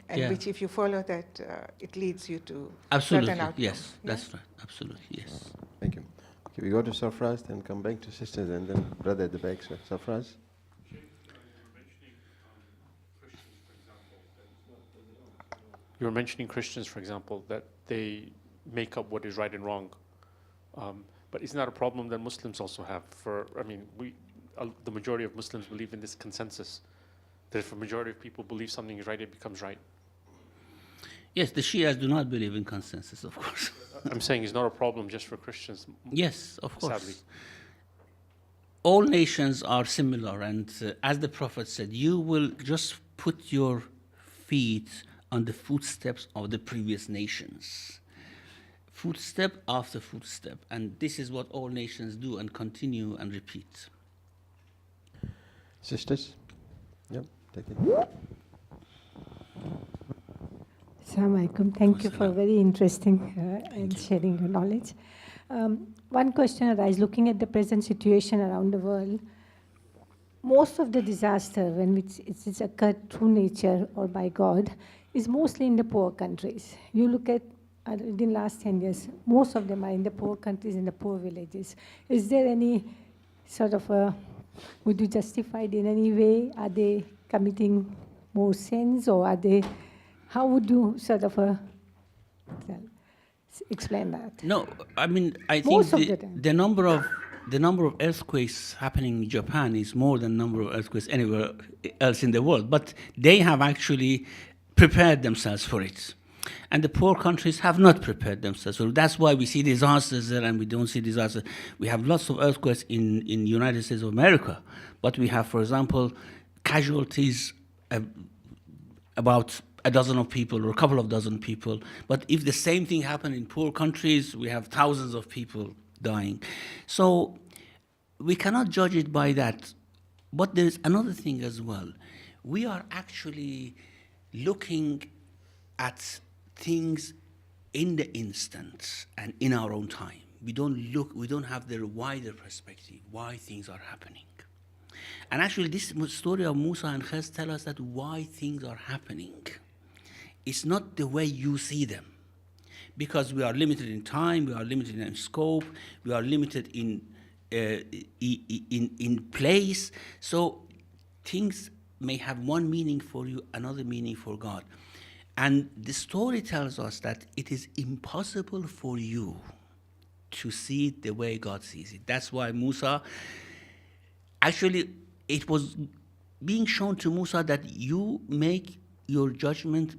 and which if you follow that, it leads you to certain outcomes. Yes, that's right. Absolutely, yes. Thank you. Okay, we go to Safraz, then come back to sisters, and then brother at the back. So, Safraz. You were mentioning Christians, for example, that they make up what is right and wrong. But isn't that a problem that Muslims also have? The majority of Muslims believe in this consensus, that if a majority of people believe something is right, it becomes right. Yes, the Shias do not believe in consensus, of course. I'm saying it's not a problem just for Christians. Yes, of course. Sadly. All nations are similar, and as the Prophet said, you will just put your feet on the footsteps of the previous nations. Footstep after footstep. And this is what all nations do and continue and repeat. Sisters? Yep, take it. Assalamu alaikum. Thank you for very interesting and sharing your knowledge. One question arises, looking at the present situation around the world, most of the disaster, when it's occurred through nature or by God, is mostly in the poor countries. You look at, in the last 10 years, most of them are in the poor countries, in the poor villages. Is there any sort of would you justify it in any way? Are they committing more sins, or are they, how would you sort of explain that? No, I mean, I think the number of the number of earthquakes happening in Japan is more than the number of earthquakes anywhere else in the world. But they have actually prepared themselves for it. And the poor countries have not prepared themselves. So that's why we see disasters there and we don't see disasters. We have lots of earthquakes in the United States of America, but we have, for example, casualties about a dozen of people or a couple of dozen people. But if the same thing happened in poor countries, we have thousands of people dying. So we cannot judge it by that. But there's another thing as well. We are actually looking at things in the instant and in our own time. We don't have the wider perspective, why things are happening. And actually this story of Musa and Khaz tell us that why things are happening. It's not the way you see them. Because we are limited in time, we are limited in scope, we are limited in place. So things may have one meaning for you, another meaning for God. And the story tells us that it is impossible for you to see it the way God sees it. That's why Musa, actually, it was being shown to Musa that you make your judgment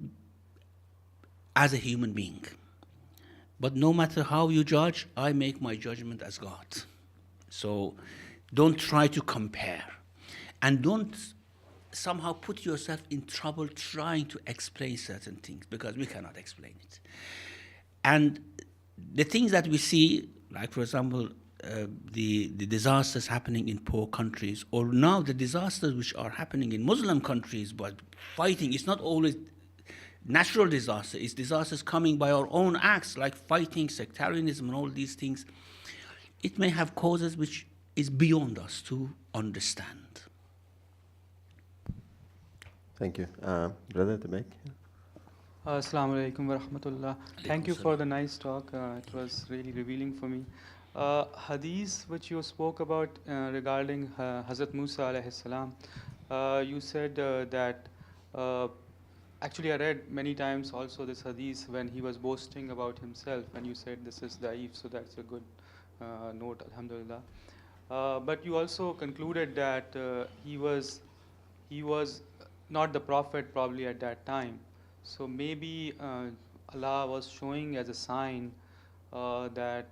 as a human being. But no matter how you judge, I make my judgment as God. So don't try to compare. And don't somehow put yourself in trouble trying to explain certain things, because we cannot explain it. And the things that we see, like for example, the disasters happening in poor countries, or now the disasters which are happening in Muslim countries, but fighting, it's not always natural disaster, it's disasters coming by our own acts, like fighting, sectarianism, and all these things. It may have causes which is beyond us to understand. Thank you. Brother at the back. Assalamu alaikum wa rahmatullah. Thank you for the nice talk. It was really revealing for me. Hadith which you spoke about regarding Hazrat Musa alayhi salam, you said that actually I read many times also this hadith when he was boasting about himself, and you said this is da'if, so that's a good note, alhamdulillah. But you also concluded that he was not the prophet probably at that time. So maybe Allah was showing as a sign that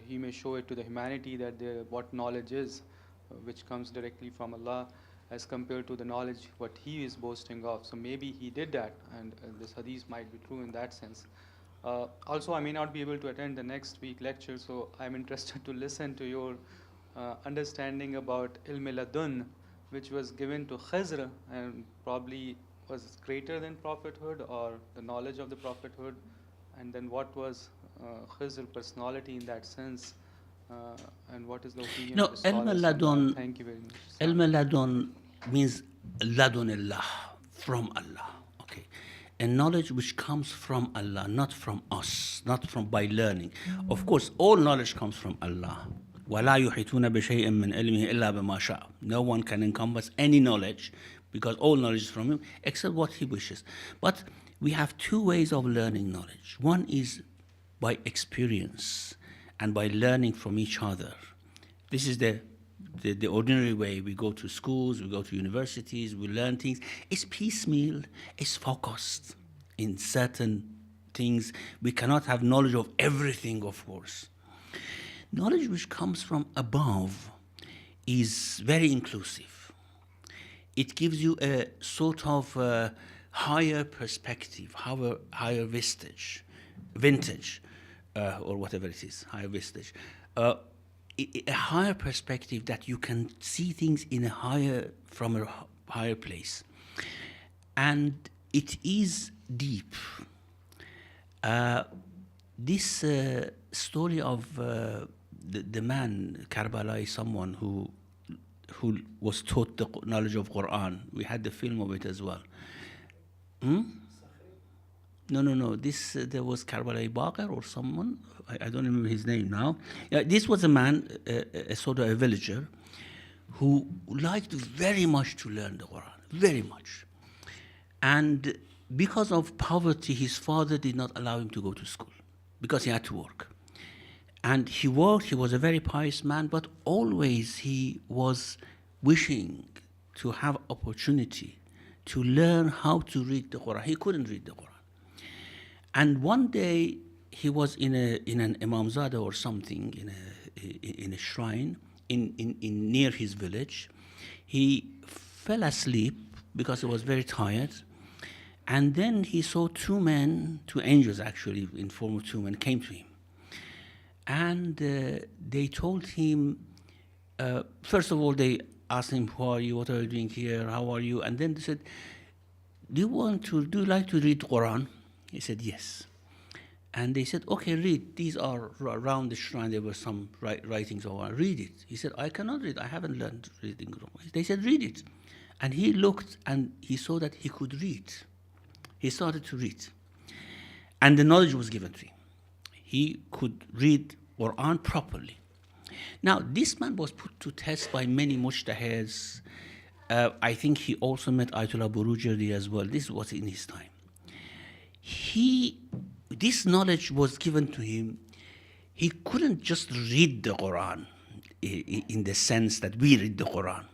he may show it to the humanity that what knowledge is, which comes directly from Allah, as compared to the knowledge what he is boasting of. So maybe he did that, and this hadith might be true in that sense. Also, I may not be able to attend the next week lecture, so I'm interested to listen to your understanding about ilm ladun, which was given to Khizr and probably was greater than prophethood, or the knowledge of the prophethood, and then what was Khizr's personality in that sense, and what is the opinion No, of the scholars on that? Thank you very much. Ilm ladun means ladunillah, from Allah. Okay, a knowledge which comes from Allah, not from us, not from by learning. Of course, all knowledge comes from Allah. وَلَا يُحِيطُونَ بِشَيْءٍ مِّنْ عِلْمِهِ إِلَّا بِمَا شَاءَ. No one can encompass any knowledge, because all knowledge is from him, except what he wishes. But we have two ways of learning knowledge. One is by experience and by learning from each other. This is the ordinary way. We go to schools, we go to universities, we learn things. It's piecemeal, it's focused in certain things. We cannot have knowledge of everything, of course. Knowledge which comes from above is very inclusive. It gives you a sort of higher perspective, higher vintage, or whatever it is, higher vestige. A higher perspective that you can see things from a higher place. And it is deep. This story of the man, Karbala, is someone who was taught the knowledge of Quran. We had the film of it as well. No. There was Karbala Baqir or someone. I don't remember his name now. Yeah, this was a man, a sort of a villager, who liked very much to learn the Quran, very much. And because of poverty, his father did not allow him to go to school, because he had to work. And he worked, he was a very pious man, but always he was wishing to have opportunity to learn how to read the Quran. He couldn't read the Quran. And one day he was in an Imamzada or something, in a shrine in near his village. He fell asleep because he was very tired. And then he saw two angels actually, in form of two men, came to him. And they told him, first of all, they asked him, who are you, what are you doing here, how are you? And then they said, do you like to read Quran? He said, yes. And they said, okay, read. These are around the shrine, there were some writings over. Read it. He said, I cannot read, I haven't learned reading. They said, read it. And he looked and he saw that he could read. He started to read. And the knowledge was given to him. He could read Quran properly. Now, this man was put to test by many mujtahids. I think he also met Ayatollah Burujerdi as well. This was in his time. This knowledge was given to him. He couldn't just read the Quran in the sense that we read the Quran.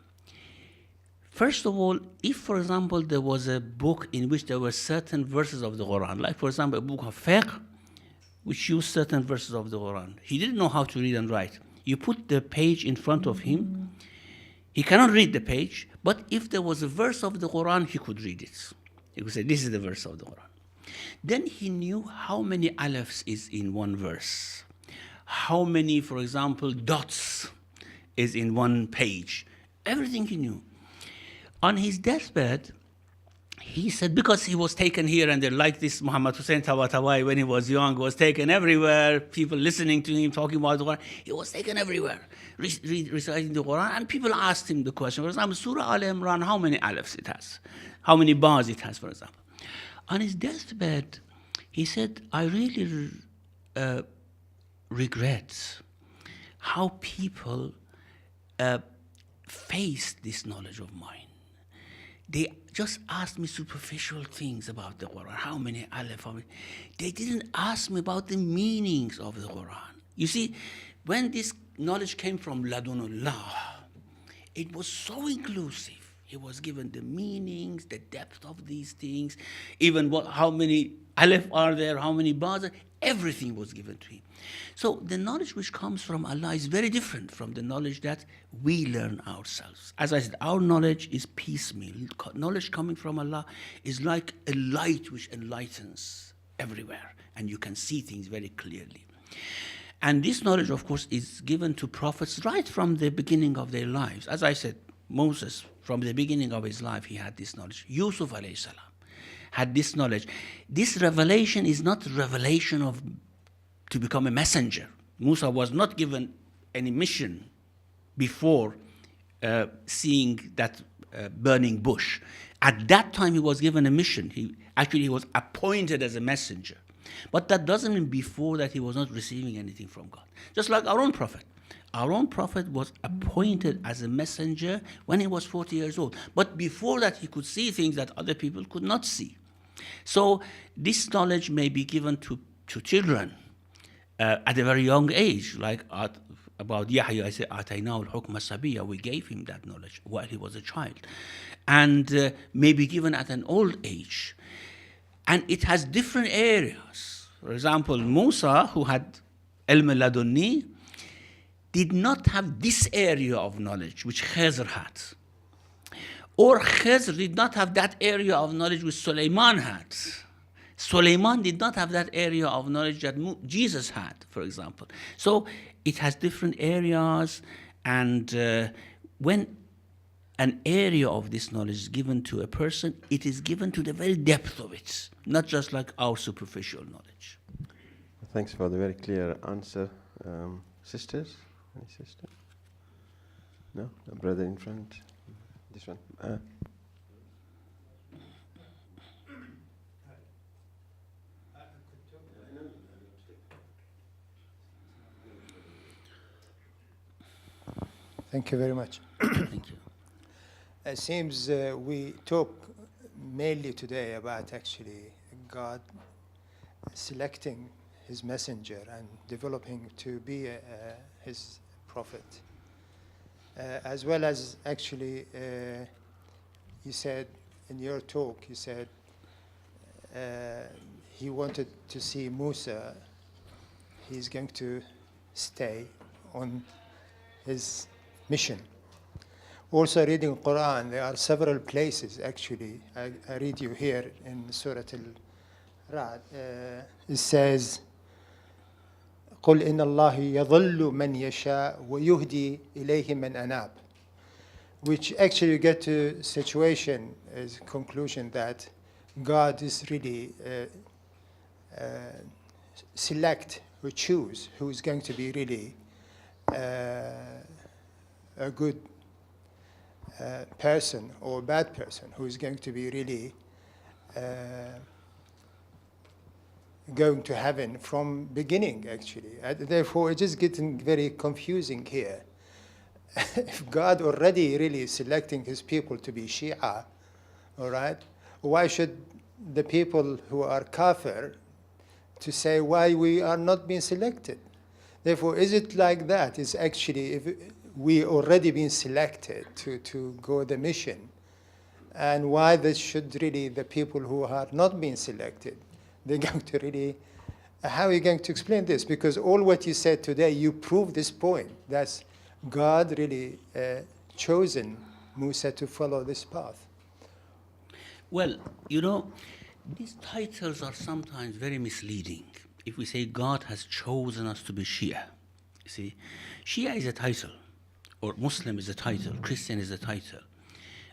First of all, if, for example, there was a book in which there were certain verses of the Quran, like, for example, a book of fiqh, which used certain verses of the Quran, he didn't know how to read and write. You put the page in front of him, he cannot read the page, but if there was a verse of the Quran, he could read it. He could say, this is the verse of the Quran. Then he knew how many alifs is in one verse, how many, for example, dots is in one page. Everything he knew. On his deathbed, he said, because he was taken here and there, like this Muhammad Hussein Tabatabai when he was young, was taken everywhere, people listening to him, talking about the Quran, he was taken everywhere, reciting the Quran, and people asked him the question, for example, Surah Al-Imran, how many alifs it has? How many bars it has, for example? On his deathbed, he said, I really regret how people faced this knowledge of mine. They just asked me superficial things about the Quran. How many alif? They didn't ask me about the meanings of the Quran. You see, when this knowledge came from Ladunullah, it was so inclusive. He was given the meanings, the depth of these things, even how many alif are there, how many bars, everything was given to him. So the knowledge which comes from Allah is very different from the knowledge that we learn ourselves. As I said, our knowledge is piecemeal. Knowledge coming from Allah is like a light which enlightens everywhere, and you can see things very clearly. And this knowledge, of course, is given to prophets right from the beginning of their lives. As I said, Moses, from the beginning of his life, he had this knowledge. Yusuf alayhi salam had this knowledge. This revelation is not revelation to become a messenger. Musa was not given any mission before seeing that burning bush. At that time, he was given a mission. He was appointed as a messenger. But that doesn't mean before that he was not receiving anything from God. Just like our own prophet. Our own prophet was appointed as a messenger when he was 40 years old. But before that, he could see things that other people could not see. So this knowledge may be given to children at a very young age, like about Yahya, I say, "Ataynahu al-hukma sabiyya." We gave him that knowledge while he was a child, and may be given at an old age. And it has different areas. For example, Musa, who had ilm ladunni, did not have this area of knowledge which Khizr had. Or Khizr did not have that area of knowledge which Sulaiman had. Sulaiman did not have that area of knowledge that Jesus had, for example. So it has different areas, and when an area of this knowledge is given to a person, it is given to the very depth of it, not just like our superficial knowledge. Thanks for the very clear answer. Sisters? Any sister? No? A brother in front? This one? Thank you very much. Thank you. It seems we talk mainly today about actually God selecting his messenger and developing to be his prophet. As well as actually, you said in your talk, you said he wanted to see Musa. He's going to stay on his mission. Also reading Quran, there are several places actually. I read you here in Surah Al-Ra'd. It says, قل إن الله يضل من يشاء ويهدي إليه من أناب. Which actually you get to situation as conclusion that God is really select or choose who is going to be really a good person or a bad person, who is going to be really going to heaven from beginning, actually. Therefore, it is getting very confusing here. If God already really selecting his people to be Shia, all right, why should the people who are kafir to say why we are not being selected? Therefore, is it like that? Is actually if we already been selected to go the mission, and why this should really the people who are not being selected, they're going to really, how are you going to explain this? Because all what you said today, you prove this point. That's God really chosen Musa to follow this path. Well, you know, these titles are sometimes very misleading. If we say God has chosen us to be Shia, you see, Shia is a title, or Muslim is a title, Christian is a title.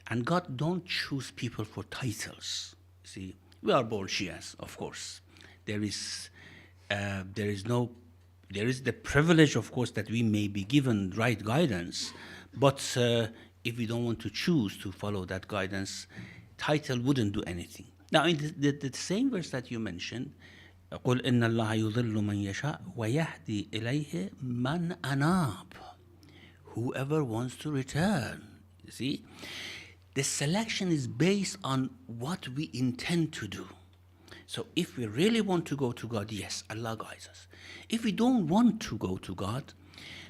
And God don't choose people for titles. See, we are born Shias, of course. There is the privilege, of course, that we may be given right guidance, but if we don't want to choose to follow that guidance, title wouldn't do anything. Now, in the same verse that you mentioned, قُلْ إِنَّ اللَّهَ يُضِلُّ مَنْ يَشَاءُ وَيَهْدِي إِلَيْهِ مَنْ أَنَابَ. Whoever wants to return. You see? The selection is based on what we intend to do. So if we really want to go to God, yes, Allah guides us. If we don't want to go to God,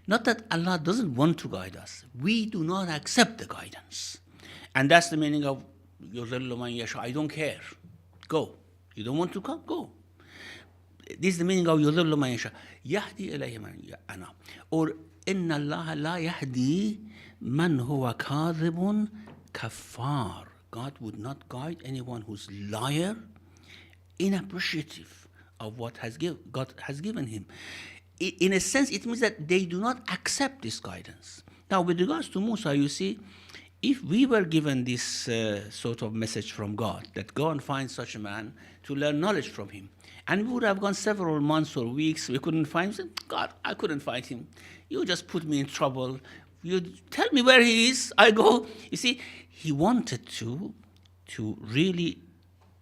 not that Allah doesn't want to guide us, we do not accept the guidance. And that's the meaning of يُضِلُّ مَنْ يَشَاءُ. I don't care. Go. You don't want to come? Go. This is the meaning of يُضِلُّ مَنْ يَشَاءُ يَهْدِي إِلَيْهِ مَنْ أَنَابَ. Or إِنَّ اللَّهَ لَا يَهْدِي مَنْ هُوَ كَاذِبٌ كَفَّارٌ. God would not guide anyone who's liar, inappreciative of what God has given him. In a sense, it means that they do not accept this guidance. Now, with regards to Musa, you see, if we were given this sort of message from God, that go and find such a man to learn knowledge from him, and we would have gone several months or weeks, we couldn't find him. God, I couldn't find him. You just put me in trouble. You tell me where he is, I go. You see, he wanted to really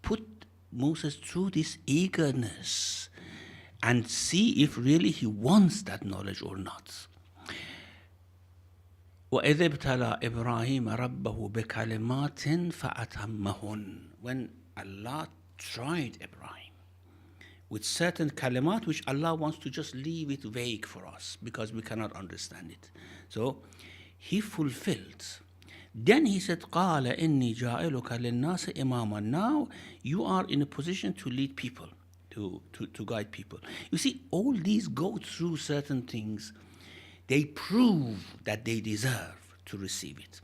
put Moses through this eagerness and see if really he wants that knowledge or not. وَإِذِ ابْتَلَى إِبْرَاهِيمَ رَبَّهُ بِكَلِمَاتٍ فَأَتَمَّهُنَّ. When Allah tried Ibrahim with certain kalimat which Allah wants to just leave it vague for us because we cannot understand it. So he fulfilled. Then he said, قَالَ إِنِّي جَائِلُكَ لِلنَّاسِ إِمَامًا. Now you are in a position to lead people, to guide people. You see, all these go through certain things. They prove that they deserve to receive it.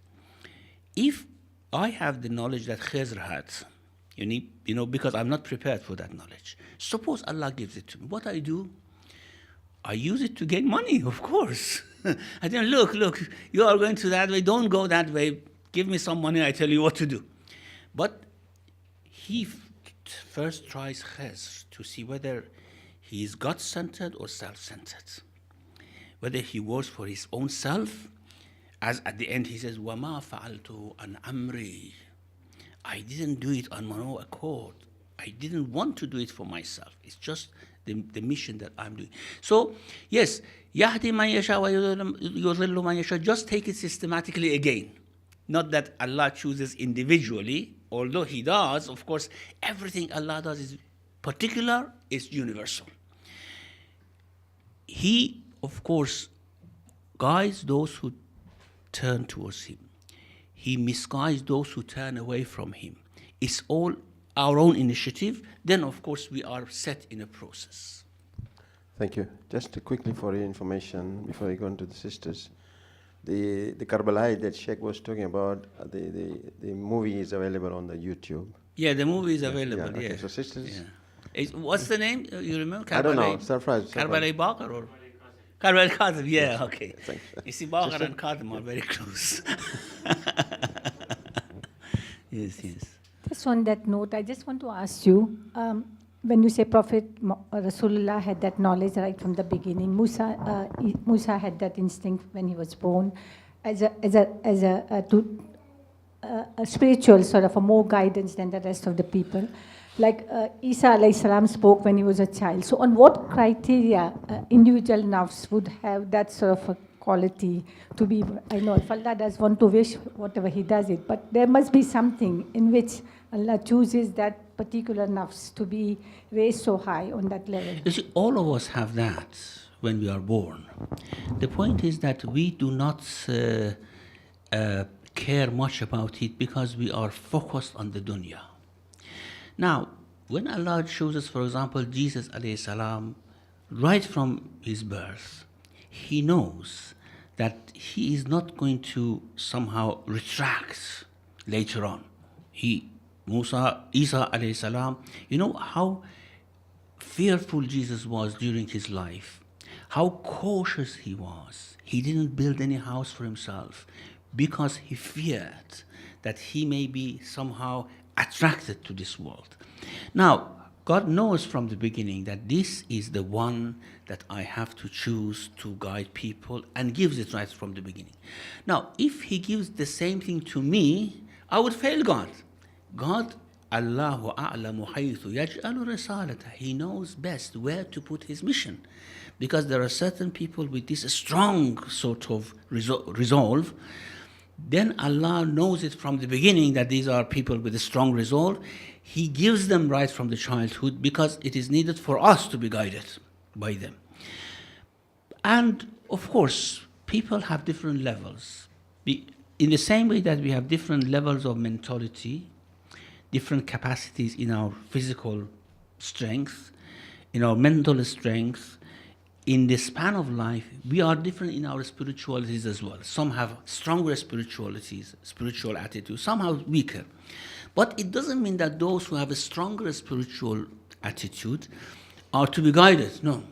If I have the knowledge that Khizr had, because I'm not prepared for that knowledge. Suppose Allah gives it to me. What I do? I use it to gain money, of course. I tell look, you are going to that way, don't go that way. Give me some money, I tell you what to do. But he first tries Khizr to see whether he is God-centered or self-centered. Whether he works for his own self, as at the end he says, وَمَا فَعَلْتُ عَنْ أَمْرِي. I didn't do it on my own accord. I didn't want to do it for myself. It's just the mission that I'm doing. So, yes, يَهْدِي مَنْ يَشَاءُ وَيُضِلُّ مَنْ يَشَاءُ. Just take it systematically again. Not that Allah chooses individually, although He does. Of course, everything Allah does is particular, is universal. he, of course, guides those who turn towards him. He misguides those who turn away from him. It's all our own initiative. Then, of course, we are set in a process. Thank you. Just quickly for your information, before you go into the sisters, the Karbala that Sheikh was talking about, the movie is available on the YouTube. Yeah, the movie is available, Okay, yeah. so sisters? Yeah. What's the name? You remember? I don't know. Surprise. Karbala Bakr or? Karbala Kazim, yeah, Yes. okay. Thanks. You see, Bakr and Kazim are very close. Yes. Just on that note, I just want to ask you, when you say Prophet Rasulullah had that knowledge right from the beginning, Musa had that instinct when he was born, as a spiritual sort of a more guidance than the rest of the people. Like Isa alayhi salam spoke when he was a child. So on what criteria individual nafs would have that sort of a quality to be, I know if Allah does want to wish, whatever he does it, but there must be something in which Allah chooses that particular nafs to be raised so high on that level. You see, all of us have that when we are born. The point is that we do not care much about it because we are focused on the dunya. Now, when Allah chooses, for example, Jesus alayhi salam, right from his birth, he knows that he is not going to somehow retract later on. Isa alayhi salam, you know how fearful Jesus was during his life, how cautious he was. He didn't build any house for himself because he feared that he may be somehow attracted to this world. Now, God knows from the beginning that this is the one that I have to choose to guide people, and gives it right from the beginning. Now, if he gives the same thing to me, I would fail God. God, Allahu a'lamu haythu yaj'alu risalata. He knows best where to put his mission. Because there are certain people with this strong sort of resolve. Then Allah knows it from the beginning that these are people with a strong resolve. He gives them right from the childhood because it is needed for us to be guided by them. And of course, people have different levels. In the same way that we have different levels of mentality, different capacities in our physical strength, in our mental strength, in the span of life, we are different in our spiritualities as well. Some have stronger spiritualities, spiritual attitudes, some have weaker. But it doesn't mean that those who have a stronger spiritual attitude are to be guided. No,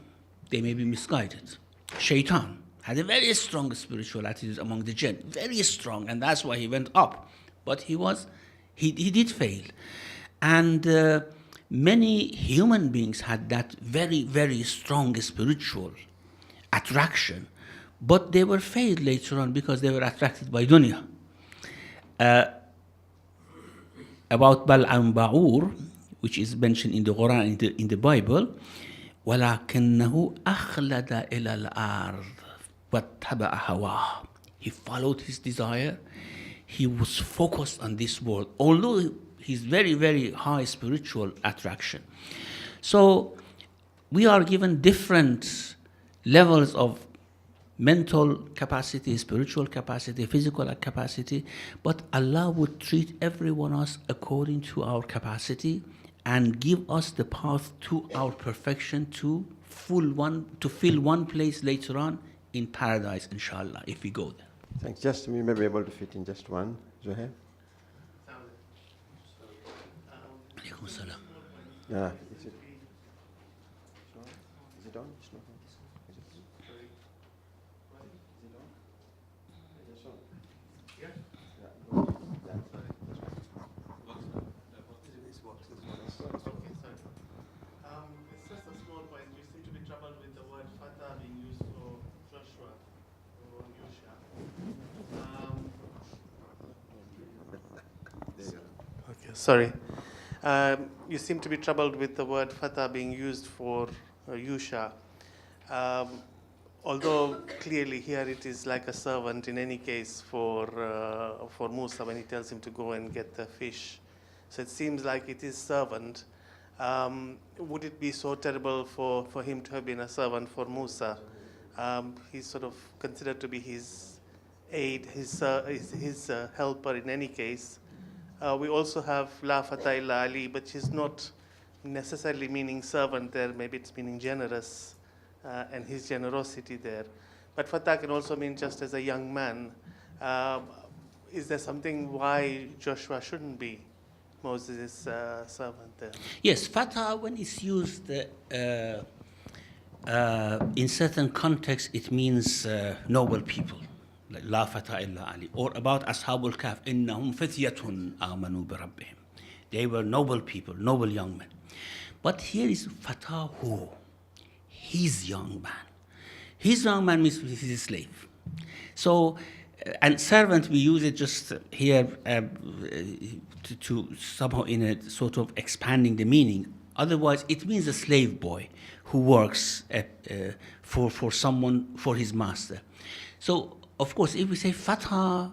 they may be misguided. Shaitan had a very strong spiritual attitude among the jinn, very strong, and that's why he went up. But he did fail. And many human beings had that very, very strong spiritual attraction, but they were failed later on because they were attracted by dunya. About Bal'am Ba'ur, which is mentioned in the Quran, in the Bible, وَلَكِنَّهُ أَخْلَدَ إِلَى الْأَرْضِ وَاتَّبَعَ هَوَاهُ. He followed his desire. He was focused on this world, although he's very, very high spiritual attraction. So we are given different levels of mental capacity, spiritual capacity, physical capacity, but Allah would treat every one of us according to our capacity and give us the path to our perfection to fill one place later on in paradise, inshallah, if we go there. Thanks. Just we may be able to fit in just one. Zuhair? Alaikum salam. Yeah. Is it on? It's not on. It's just a small point. You seem to be troubled with the word fatah being used for Joshua or Yusha. Okay, sorry. You seem to be troubled with the word fatah being used for Yusha. Although clearly here it is like a servant in any case for Musa when he tells him to go and get the fish. So it seems like it is servant. would it be so terrible for him to have been a servant for Musa? He's sort of considered to be his aid, his helper in any case. We also have La Fatah illa Ali, but she's not necessarily meaning servant there. Maybe it's meaning generous, and his generosity there. But Fatah can also mean just as a young man. Is there something why Joshua shouldn't be Moses' servant there? Yes, fatah, when it's used in certain contexts, it means noble people, like La fatah illa Ali, or about Ashabul Kahf, innahum fityatun amanu bi rabbihim. They were noble people, noble young men. But here is fatahu, his young man. His young man means he's a slave. So, and servant, we use it just here to somehow in a sort of expanding the meaning. Otherwise, it means a slave boy who works for someone, for his master. So, of course, if we say fatah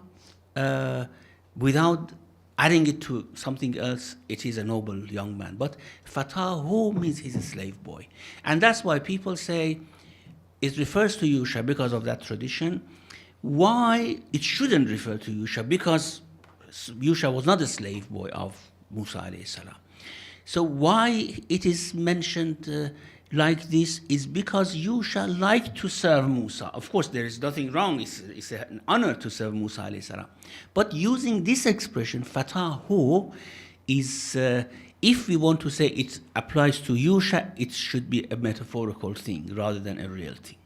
without adding it to something else, it is a noble young man. But fatahu means he's a slave boy. And that's why people say it refers to Yusha because of that tradition. Why it shouldn't refer to Yusha? Because Yusha was not a slave boy of Musa alayhi salam. So why it is mentioned like this is because Yusha liked to serve Musa. Of course, there is nothing wrong. It's an honor to serve Musa alayhi salam. But using this expression, fatahu, is, if we want to say it applies to Yusha, it should be a metaphorical thing rather than a real thing.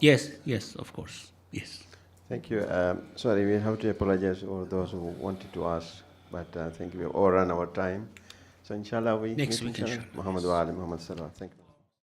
Yes, yes, of course, yes. Thank you. Sorry, we have to apologize to all those who wanted to ask, but I think we have overrun our time. So inshallah, we Next meet week, inshallah. Muhammad wa ali Muhammad sallallahu. Thank you.